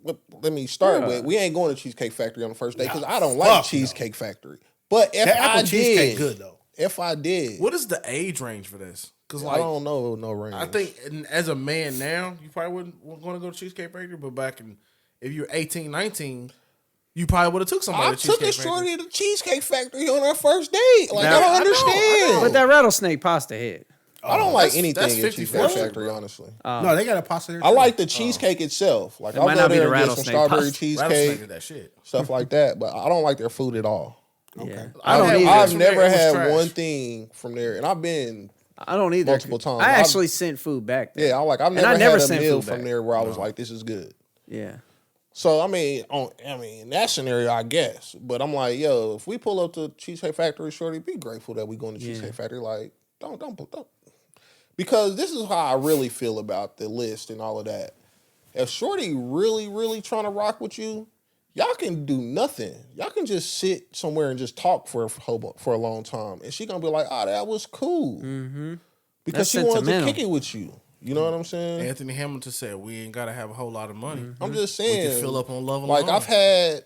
Let me start with, we ain't going to Cheesecake Factory on the first day because I don't like fuck Cheesecake Factory. But if that I apple cheesecake did, good, though. if I did, What is the age range for this? Because, I like, don't know no range. I think as a man now, you probably wouldn't want to go to Cheesecake Factory, but back in, if you're 18, 19, you probably would have took somebody I to took Cheesecake a Factory. shorty to Cheesecake Factory on our first date. Like, Now- I don't I know. understand. But that rattlesnake pasta hit. I don't like that's anything at 50-50, Cheesecake bro. Factory, honestly. No, they got a pasta there. I too. like the cheesecake itself. Like, It I'll might go not be there the and get some rattlesnake strawberry pasta. Rattlesnake cheesecake, did that shit. stuff like that. But I don't like their food at all. Yeah. I I don't had either. one I've from there, never it was had trash. one thing from there, and I've been I don't either. multiple times. I I've- actually sent food back there. I've And never I had never a sent meal food from back. there where I was like, this is good. Yeah. So in that scenario, I guess. But I'm like, yo, if we pull up to Cheesecake Factory, shorty, be grateful that we going to Cheesecake Factory. Like, don't, because this is how I really feel about the list and all of that. If shorty really, really trying to rock with you, y'all can do nothing. Y'all can just sit somewhere and just talk for a long time, and she gonna be like, "Oh, that was cool," because That's she wanted to sentimental. kick it with you. You know what I'm saying? Anthony Hamilton said, we ain't got to have a whole lot of money. I'm just We saying. can fill up on love Like alone. I've had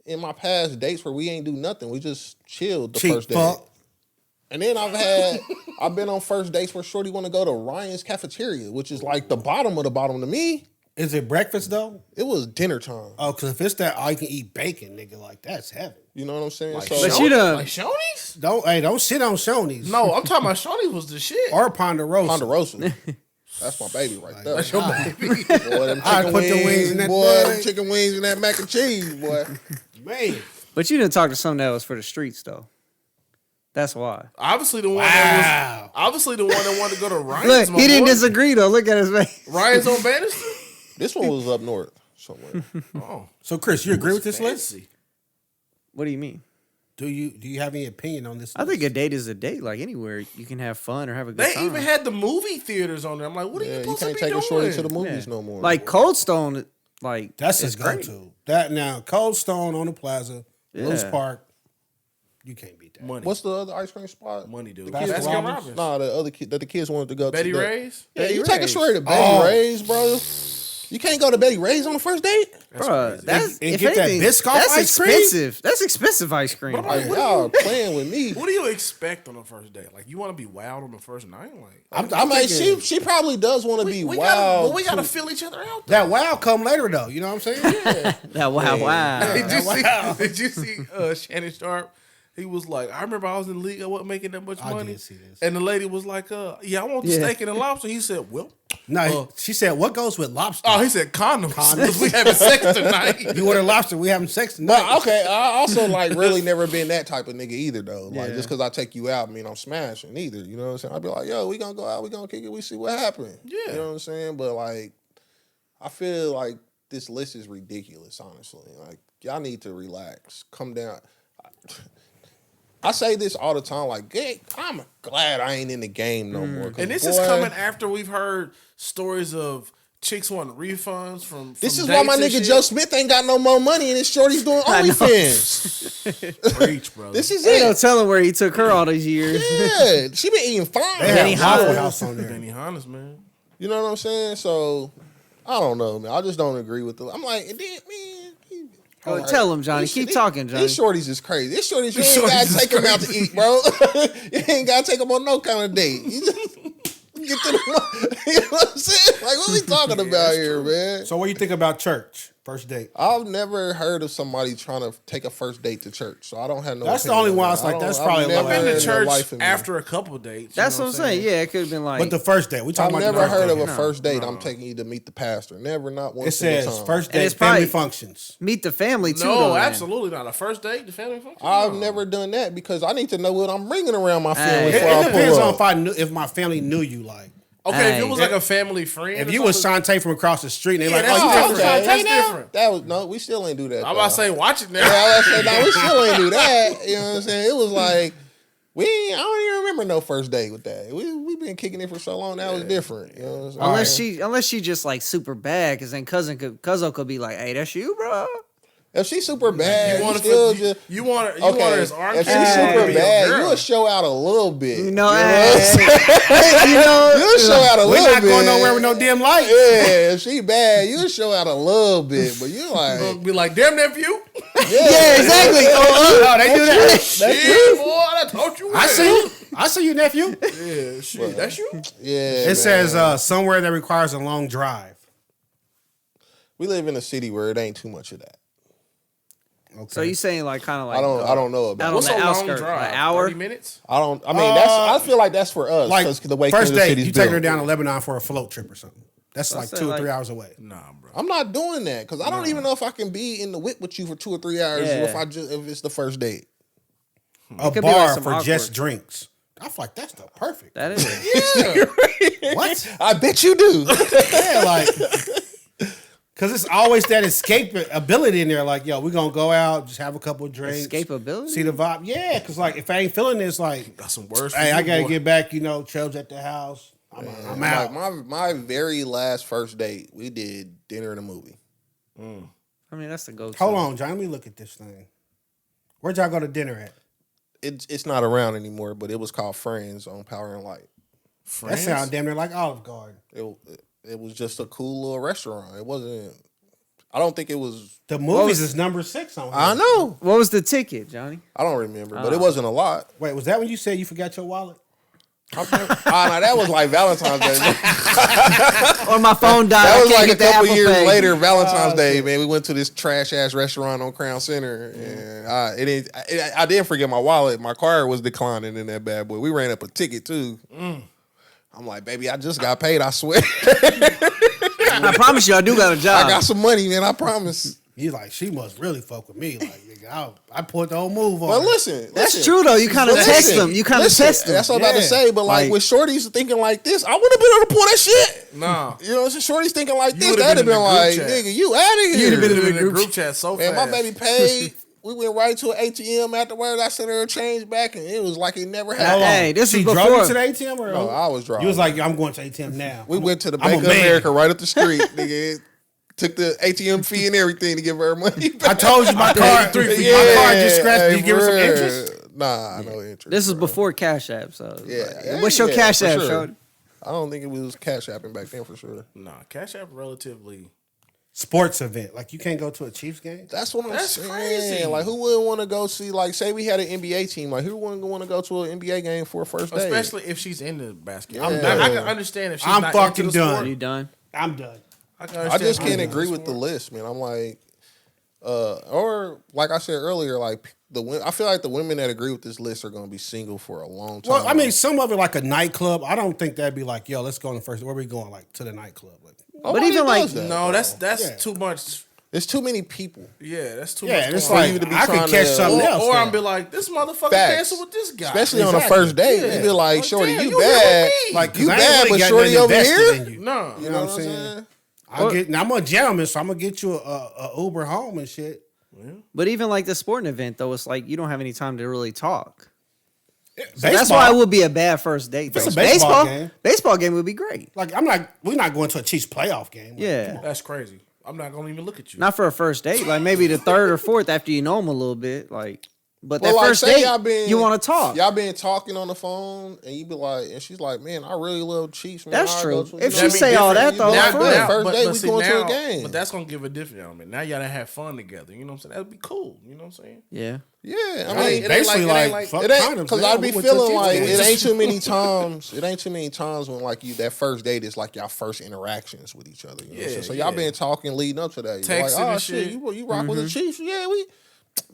in my past dates where we ain't do nothing. We just chilled the Cheap first day. fuck. And then I've been on first dates where shorty want to go to Ryan's Cafeteria, which is like the bottom of the bottom to me. Is it breakfast though? It was dinner time. Oh, because if it's that all you can eat bacon, nigga, like that's heaven. You know what I'm saying? Like, so But you done. Like Shoney's? Don't shit on Shoney's. No, I'm talking about Shoney's was the shit. Or Ponderosa. Ponderosa. That's my baby right there. That's your baby. Boy, them I'd chicken put the wings, wings in that boy, bag. them chicken wings and that mac and cheese, boy. Man. But you didn't talk to something that was for the streets though. That's why. Obviously the one Wow. that was obviously the one that wanted to go to Ryan's. Look, my he didn't boy. disagree though. Look at his face. Ryan's on Bannister? This one was up north somewhere. Oh. So Chris, you agree with this list? Fancy. What do you mean? Do you have any opinion on this? I think a date is a date. Like anywhere you can have fun or have a good They time. even had the movie theaters on there. I'm like, what are Yeah, you you supposed can't to be take a shorty doing? to the movies Yeah. no more. Like Cold Stone. Like that's it's his great. go-to. That now, Cold Stone on the Plaza, Loose Yeah. Park. You can't beat that. Money. What's the other ice cream spot? Money, dude? Baskin Baskin Robbins? Robbins. Nah, the other kid that the kids wanted to go Betty to. Ray's? Yeah, Betty you take a Ray's. shorty to Betty Oh. Ray's, bro. You can't go to Betty Ray's on the first date? Bro, that's And if get that anything, Biscoff that's ice cream? expensive. That's expensive ice cream. Like, y'all playing with me. What do you expect on the first date? Like, you want to be wild on the first night? Like, I mean, she probably does want to be wild. we gotta feel each other out. That wow come later though. You know what I'm saying? Yeah. That wow. Did you see Shannon Sharp? He was like, I remember I was in the league. I wasn't making that much money. I did see this. And the lady was like, yeah, I want the steak and the lobster. He said, well. No, she said, what goes with lobster? Oh, he said condoms. Because we having sex tonight. You order lobster, we having sex tonight. But okay, I also like really never been that type of nigga either though. Like just because I take you out, I mean I'm smashing either. You know what I'm saying? I'd be like, yo, we gonna go out, we gonna kick it, we see what happens. Yeah. You know what I'm saying? But like, I feel like this list is ridiculous. Honestly, like y'all need to relax, come down. I say this all the time, like, hey, I'm glad I ain't in the game no more. And this is coming after we've heard stories of chicks wanting refunds from This is why my dates nigga and Joe shit. Smith ain't got no more money and his shorty's doing OnlyFans. Preach, brother. This is Ain't no it. telling where he took her all these years. Yeah, she been eating fine. They Benny have Waffle Hanna. House on there. Benny Hanna's, man. You know what I'm saying? So I don't know, man. I just don't agree with the. I'm like, and then, man. Go tell him, Johnny. Keep talking, Johnny. These shorties is crazy. These shorties, you ain't gotta take them out to eat, bro. You ain't gotta take them on no kind of date. You just get to the. You know what I'm saying? Like, what we talking about here, man? So what do you think about church? First date. I've never heard of somebody trying to take a first date to church, so I don't have no. That's the opinion only on one I that. was like, don't- that's I've probably a never little I've been bit to had no church life in me. after a couple dates. That's what I'm saying. Yeah, it could have been like. But the first date, we I've talking about never the first heard date. of a first date. I'm taking you to meet the pastor. Never, not one It single says time. first And date it's probably- family functions. meet the family too. No, though, man. absolutely not. A first date, the family function. I've No. never done that because I need to know what I'm bringing around my family Hey. It, before I it depends pull on up. if my family knew you. Like, Okay, if it Hey. was like a family friend. if or you was something- Shantae from across the street, and they like, that's oh, you different. from okay. Shantae That's now? different. That was no, we still ain't do that. I'm about to though. say, watch it now. Yeah, I was saying, no, we still ain't do that. You know what I'm saying? It was like I don't even remember no first date with that. We been kicking it for so long. That was different. You know what I'm saying? Unless she just like super bad, because then Cuzzo could be like, "Hey, that's you, bro." If she's super bad, You want still her? just You want her? You okay. want her as arm If she's candy? super Be your bad, girl. you will show out a little bit. You know, what I'm saying? you know, You'll show out a We're little not bit. going nowhere with no damn lights. Yeah, if she bad, you'll show out a little bit, but you like, Be like, damn nephew. yeah, exactly. Oh, they do that. Shit, boy, I told you. I see you. I see you, nephew. Yeah, shit, that's you. yeah. It says somewhere that requires a long drive. we live in a city where it ain't too much of that. Okay. So you saying like kind of like I don't know out about. on What's the a long outskirts, drive? an hour? 30 minutes. I don't. I mean, that's. I feel like that's for us. like 'cause the way first Kansas date, City's you taking built. her down to Lebanon for a float trip or something. That's like say, 2 or like- 3 hours away. Nah, bro. I'm not doing that because I don't even know if I can be in the whip with you for 2 or 3 hours Yeah. if it's the first date. A could be like bar some for just awkward- drinks. I feel like that's the perfect. That is. What? I bet you do. Yeah, like, because it's always that escape ability in there. Like, yo, we're gonna go out, just have a couple of drinks, Escapability? see the vibe. Yeah, because like if I ain't feeling this, like, Got some words. hey, for I you, gotta boy. get back. Chubb's at the house. I'm out. Like my very last first date, we did dinner and a movie. I mean, that's the go-to. Hold on, John. Let me look at this thing. Where'd y'all go to dinner at? It's not around anymore, but it was called Friends on Power and Light. That sounds damn near like Olive Garden. It was just a cool little restaurant. It wasn't. I don't think it was. The movies is number 6 on here. I know. What was the ticket, Johnny? I don't remember, but it wasn't a lot. Wait, was that when you said you forgot your wallet? No, that was like Valentine's Day. Or my phone died. That I was can't like a get the couple Apple years Pay. later, Valentine's Day, man. We went to this trash ass restaurant on Crown Center, and I didn't forget my wallet. My card was declining in that bad boy. We ran up a ticket too. I'm like, baby, I just got paid. I swear, I promise you, I do got a job. I got some money, man. I promise. He's like, she must really fuck with me. Like, nigga, I put the whole move on. But her. listen, That's true though. You kind of test them. You kind of listen, test them. That's what I'm about to Yeah. say. But like Like- with shorties thinking like this, I would have been able to pull that shit. Nah. You know, what I'm saying? Shorties thinking like this, would've that'd have been been in the like, group chat. nigga, you out of here. You'd have been in the group chat so Man, fast. my baby paid. We went right to an ATM afterwards. I sent her a change back, and it was like it never Hold happened. on. Hey, this she was drove before- you to the ATM or No, I was driving. You was like, I'm going to ATM now. We went to the I'm a Bank of man. America right up the street, nigga. Took the ATM fee and everything to give her money back. I told you my card. My card just scratched. Did you give her some bruh. interest? Nah, no interest. This is bruh. before Cash App, so Yeah, like, what's your yeah, Cash for App, sure. shorty? I don't think it was cash apping back then for sure. Nah, Cash App relatively sports event. Like you can't go to a Chiefs game. That's what I'm That's saying. crazy. Like, who wouldn't want to go see? Like, say we had an NBA team. Like, who wouldn't want to go to an NBA game for a first day? Especially if she's in the basketball. Yeah. I can understand if she's I'm not fucking into the done. sport. You done? I'm done. I can I understand just if can't she's agree into with the sport. list, man. I'm like, or like I said earlier, like I feel like the women that agree with this list are going to be single for a long time. Well, I mean, some of it like a nightclub. I don't think that'd be like, yo, let's go on the first. Where are we going? Like to the nightclub. Like, Nobody even, like, does that, No, bro. that's Yeah. too much. It's too many people. Yeah, that's too yeah, much. and it's going on. like you to be I could trying catch to- something else. or there. I'll be like, this motherfucker Facts. cancel with this guy. Especially on the Exactly. first date, Yeah. you be like, Like, "Shorty, damn, you you here bad, with me. Like, 'cause you I ain't bad, really but got Shorty nothing over invested here." in you. No, You know what I'm saying? I'm a gentleman, so I'm gonna get you a Uber home and shit. But even like the sporting event, though, it's like you don't have any time to really talk. So Baseball, that's why it would be a bad first date. If it's though. a baseball game. Baseball game would be great. like we're not going to a Chiefs playoff game. Like, Yeah. That's crazy. I'm not gonna even look at you. Not for a first date. Like maybe the third or fourth after you know them a little bit. Like, but Well, that like, first say date, y'all been- you want to talk. Y'all been talking on the phone, and you be like, and she's like, "Man, I really love Chiefs." Man. That's I true. go to-" If you she know what I mean? say all that, You though, be like, for "Man, real. first day we see, going to a now- game." But that's gonna give a different element. Now y'all done have fun together. You know what I'm saying? That'd be cool. You know what I'm saying? Yeah. yeah, I I mean, mean, it ain't basically like- it ain't like, like- fuck it ain't condoms, because man. I'd be We went to a feeling Chiefs like game. it ain't too many times. It ain't too many times when like you that first date is like y'all first interactions with each other. You know what I'm Yeah, saying? So y'all yeah. been talking leading up to that. You're Texting like, oh and shit, shit. you rock with the Chiefs? Yeah,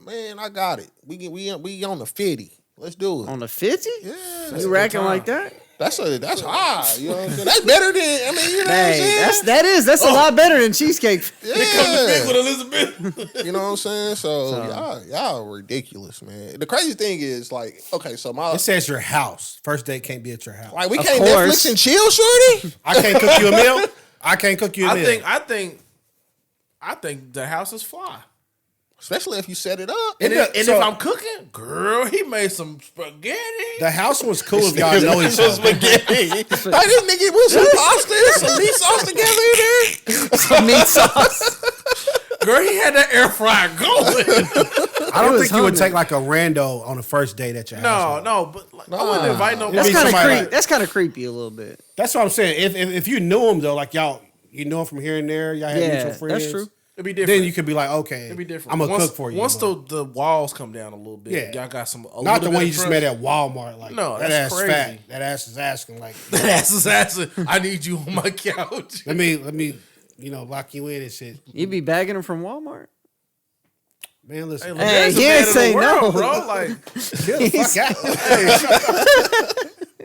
man, I got it. We on the 50. Let's do it. On the 50? Yeah, You racking like that? that's high. You know what I'm saying? That's better than I mean, you know what I'm Dang, saying? that's a lot better than cheesecake. Yeah. with Elizabeth. You know what I'm saying? So y'all are ridiculous, man. The crazy thing is like, okay, so It says your house. First date can't be at your house. like we Of can't course. Netflix and chill, shorty. I can't cook you a meal. I can't cook you a meal. I think the house is fly. Especially if you set it up. And, Yeah, if so- I'm cooking, girl, he made some spaghetti. The house was cool if y'all know each other. Like this nigga put some pasta and some meat sauce together in there. Some meat sauce. Girl, he had that air fryer going. I don't was think you would hungry. take like a rando on the first date at your house. no, but like, I wouldn't invite nobody. That's Maybe kind of somebody creepy. like- That's kind of creepy a little bit. That's what I'm saying. If you knew him though, like you know him from here and there, y'all had Yeah, mutual friends. that's true. It'd be different. Then you could be like, okay, It'd be different. I'm gonna Once- cook for you. Once but the walls come down a little bit, Yeah. y'all got some. not the one you just met at Walmart. Like No, that that's ass crazy. fat. That ass is asking like, That ass is asking, I need you on my couch. let me lock you in and shit. You be bagging them from Walmart? Man, listen, Hey, Hey, there's a he man ain't in say the world, no. bro. Like get the fuck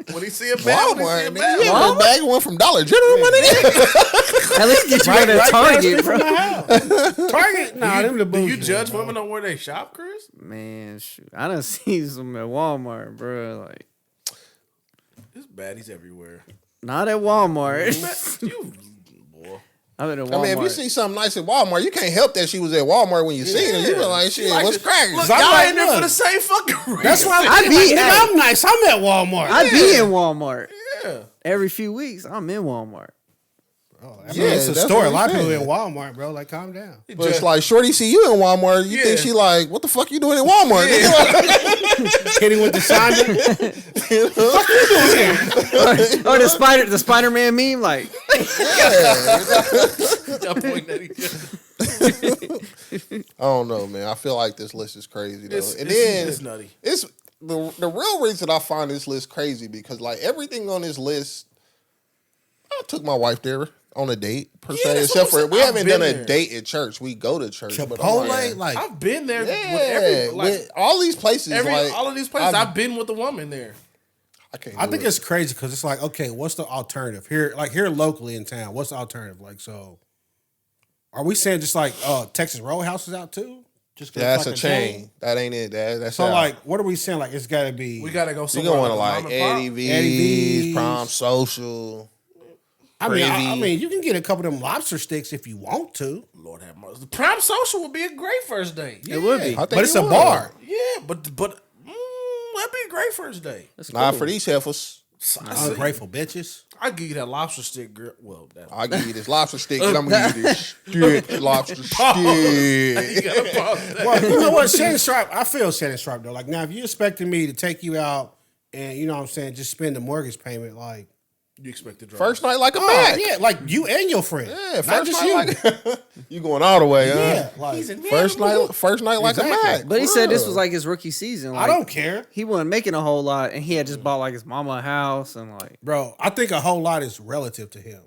out. when he see a bag, when he see Walmart, a nigga. bag. You ever bag one from Dollar General, my nigga? At least get you Right, at a right down the Target, street bro. from my house. Target? Nah, them the Do you bullshit, judge bro. women on where they shop, Chris? Man, shoot. I done seen some at Walmart, bro. Like, There's baddies everywhere. not at Walmart. You, boy. I've been at Walmart. I mean, if you see something nice at Walmart, you can't help that she was at Walmart when you seen her. You be like, shit, what's cracking? Look, I'm y'all like, in there for look. the same fucking reason. That's why I be nigga, at- I'm nice. I'm at Walmart. I be in Walmart. Yeah. Every few weeks, I'm in Walmart. I mean, Yeah, it's a that's store. what A lot of I'm people in saying. Walmart, bro. Like, calm down. But it's like, shorty see you in Walmart, you think Yeah. she like, what the fuck you doing at Walmart? Nigga? Hitting with the Sandra. Or the Spider-Man meme, like, Y'all pointing at each other. I don't know, man. I feel like this list is crazy though. It's- And it's- then it's nutty. It's the real reason I find this list crazy because like everything on this list, I took my wife there on a date per se, that's except what I'm for we saying. haven't I've been done a there. date at church. We go to church. but I'm Chipotle, like, I've been there yeah, with every, like, with all these places, all of these places. I've been with a woman there. I can't. I do think it. it's crazy because it's like, okay, what's the alternative here locally in town? What's the alternative? Like, so are we saying just like Texas Roadhouse is out too? Just 'cause that's it's a like chain. That ain't it. That's So out. like, what are we saying? Like, it's got to be. We gotta go you somewhere. going to like like a mom and Eddie pop. V's, Eddie V's. Prom Social. I mean, I Gravy. mean, you can get a couple of them lobster sticks if you want to. Lord have mercy. The prime social would be a great first date. it would be. I think But it's it a would. bar. Yeah, but that'd be a great first date. That's Nah, cool. for these heifers, Ungrateful bitches. I give you that lobster stick, girl. Well, that I'll give you this lobster stick, and I'm gonna give you this stick, lobster stick. you gotta pause that. Well, you know what, Shannon Sharp. I feel Shannon Sharp though. Like now, if you're expecting me to take you out and you know what I'm saying, just spend the mortgage payment, like You expect to drive. First night like a Oh, Mac. yeah, like you and your friend. Yeah, Not first just night you. like you going all the way, huh? Yeah, like, First night like Exactly. a Mac. But he for said this real. was like his rookie season. I Like, don't care. He wasn't making a whole lot, and he had just bought like his mama a house and like. Bro, I think a whole lot is relative to him.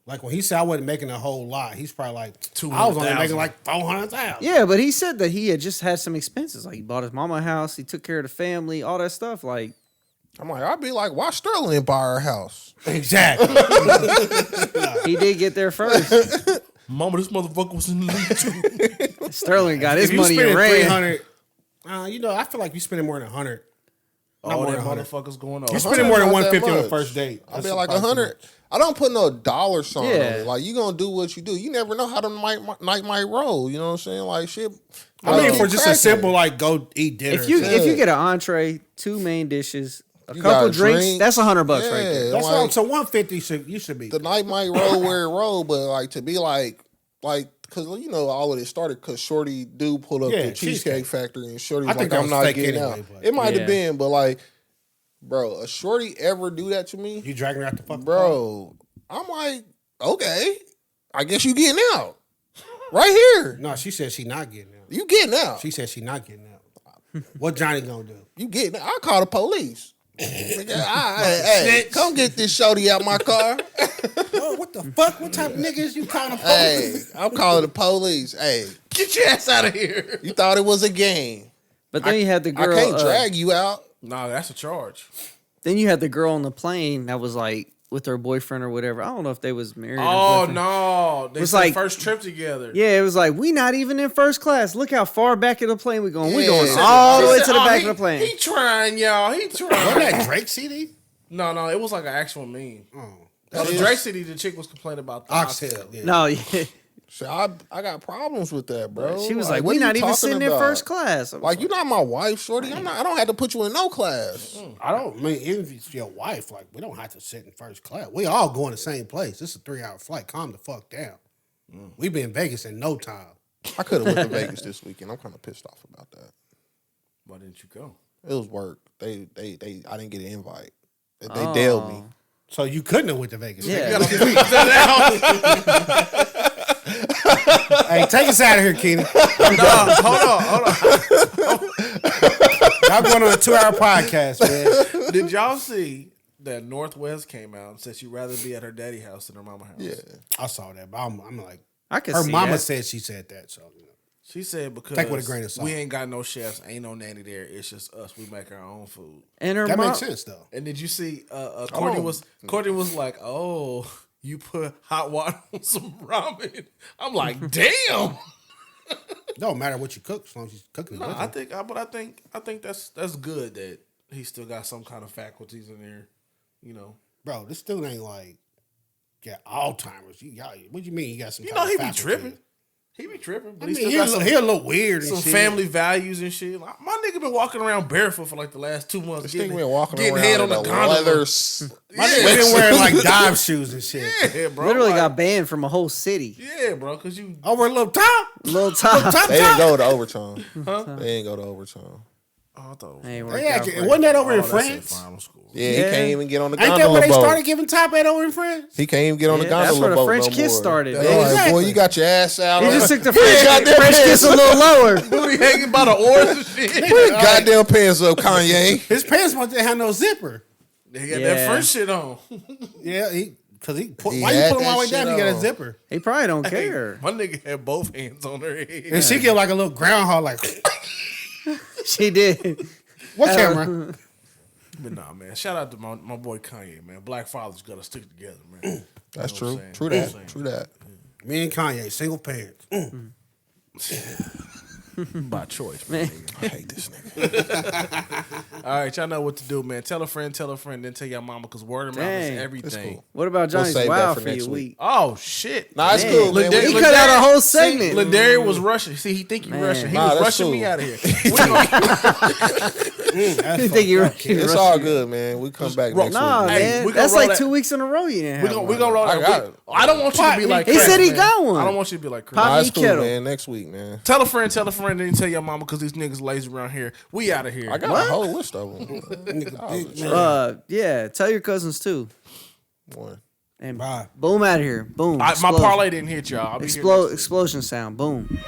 Like when he said I wasn't making a whole lot, he's probably like, I was only 200,000. making like 400,000. Yeah, but he said that he had just had some expenses. Like he bought his mama a house, he took care of the family, all that stuff. Like I'm like, I'd be like, why Sterling buy her house? Exactly. he did get there first. Mama, this motherfucker was in the league too. Sterling got his If you money spending in red. 300, you know, I feel like you spending more than 100. All more that than 100. motherfuckers going You on. spending more than Not that 150 on the much. first date. I'd be That's like probably too 100. much. I don't put no dollar sign on Yeah. it. Like you gonna do what you do. You never know how the night might roll. You know what I'm saying? Like shit. I mean, keep for just a cracking. simple like go eat dinner. If you Yeah. get an entree, 2 main dishes, a You couple got drinks, drinks. that's $100 right Yeah. there. that's like- all. So 150 you should be. The night might roll where it roll, but like to be like because you know all of this started because Shorty do pull up Yeah, the Cheesecake Factory and Shorty I was think like, that I'm was not fake getting anyway, out. but- It might Yeah. have been, but like, bro, a Shorty ever do that to me, You dragging her out the fucking car? bro? I'm like, okay, I guess you getting out right here. No, she said she not getting out. You getting out. She said she not getting out. What Johnny gonna do? You getting out. I call the police. Nigga, hey, come get this shorty out my car. Oh, what the fuck? What type of niggas you calling? Hey, I'm calling the police. Hey, Get your ass out of here. you thought it was a game. But then you had the I girl. can't drag you out. Nah, that's a charge. Then you had the girl on the plane that was like with her boyfriend or whatever. I don't know if they was married. or Oh boyfriend. no, they was said like- first trip together. Yeah, it was like we not even in first class. Look how far back in the plane we going. We Yeah. going She all the way She to the said, back he, of the plane. He trying, y'all. He Wasn't trying. that Drake CD? No, it was like an actual meme. Oh, No, the is- Drake City, the chick was complaining about the Oxtail. Yeah. No, yeah. So I got problems with that, bro. She was like, what we are you not even talking sitting in about? first class. I was Like, you're not my wife, shorty. I don't have to put you in no class. I don't mean even if it's your wife, like we don't have to sit in first class. We all going the same place. This is a 3-hour flight. Calm the fuck down. We be in Vegas in no time. I could have went to Vegas this weekend. I'm kind of pissed off about that. Why didn't you go? It was work. They I didn't get an invite. They Oh. dealt me. So you couldn't have went to Vegas. Yeah. Hey, take us out of here, Keenan. No, hold on. Y'all going on a 2-hour podcast, man. Did y'all see that Northwest came out and said she'd rather be at her daddy house than her mama house? Yeah. I saw that, but I'm like, I could her see mama that. said she said that. So you know. She said because Take it with a grain of salt. we ain't got no chefs, ain't no nanny there. It's just us. We make our own food. And her That mom, makes sense though. And did you see? Courtney was like, "Oh, you put hot water on some ramen." I'm like, "Damn." Don't matter what you cook, as long as you cooking it. No, with I her. think that's good that he still got some kind of faculties in there. You know, Bro, this dude ain't like got Alzheimer's. What you mean? You got some? you kind know of he be faculty? tripping. He be tripping, I but mean, he still he got some, he a little weird and some shit. family values and shit. Like, my nigga been walking around barefoot for like the last 2 months. This thing been walking getting around head in on a the gondola. leather. My nigga been wearing like dive shoes and shit. Yeah, bro. literally like, got banned from a whole city. Yeah, bro, because you. Over a little top. Little top. They didn't go to overtime. Huh? They didn't go to overtime. Oh, I thought it was. Ain't worked Yeah, out for wasn't him. that over in Oh, that's France? final school. Yeah, he Yeah. can't even get on the Ain't that gondola where they boat. started giving top at over in France? He can't even get on the Yeah, gondola that's where the boat French no kiss more. started. They're man. like, Exactly. boy, you got your ass out. He on just the- took the Put your goddamn French pants kiss a up. little lower. Booty hanging by the oars and shit. Put your goddamn pants up, Kanye. His pants didn't have no zipper. They got Yeah. that French shit on. Yeah, because he put. He Why you had put him all the way that down? shit He got a on. zipper, He probably don't care. My nigga had both hands on her head. and she get like a little groundhog. Like, She did. what camera? But nah, man. Shout out to my boy Kanye, man. Black fathers gotta stick together, man. That's You know what true. I'm True saying? that. True that. Me and Kanye, single pants. By choice, Man. man. I hate this nigga. All right, y'all know what to do, man. Tell a friend, then tell your mama, because word of mouth is Dang. everything. cool. What about Johnny's save that Wow for for next your week. week? Oh shit! Nah, it's Man. cool, man. Ladarius- He cut out a whole segment. Ladarius was rushing. See, he think he Man. rushing. He Nah, was that's rushing cool. me out of here. We gonna- You think you're It's all good, man. We come back next Nah, week. Hey, man. we gonna That's roll like that- 2 weeks in a row you didn't have we one. gonna roll I that. got it. I don't want you to be like He Chris, said he man. got one. I don't want you to be like Chris. Pop Nah, me it's cool, kettle. man. Next week, man. Tell a friend, friend didn't tell your mama because these niggas lazy around here. We out of here. I got a whole list of them. Nigga, big man. Yeah, tell your cousins too. One. And Bye. boom out of here. Boom. My Explosion. parlay didn't hit y'all. I'll be here next week. Explosion sound. Boom.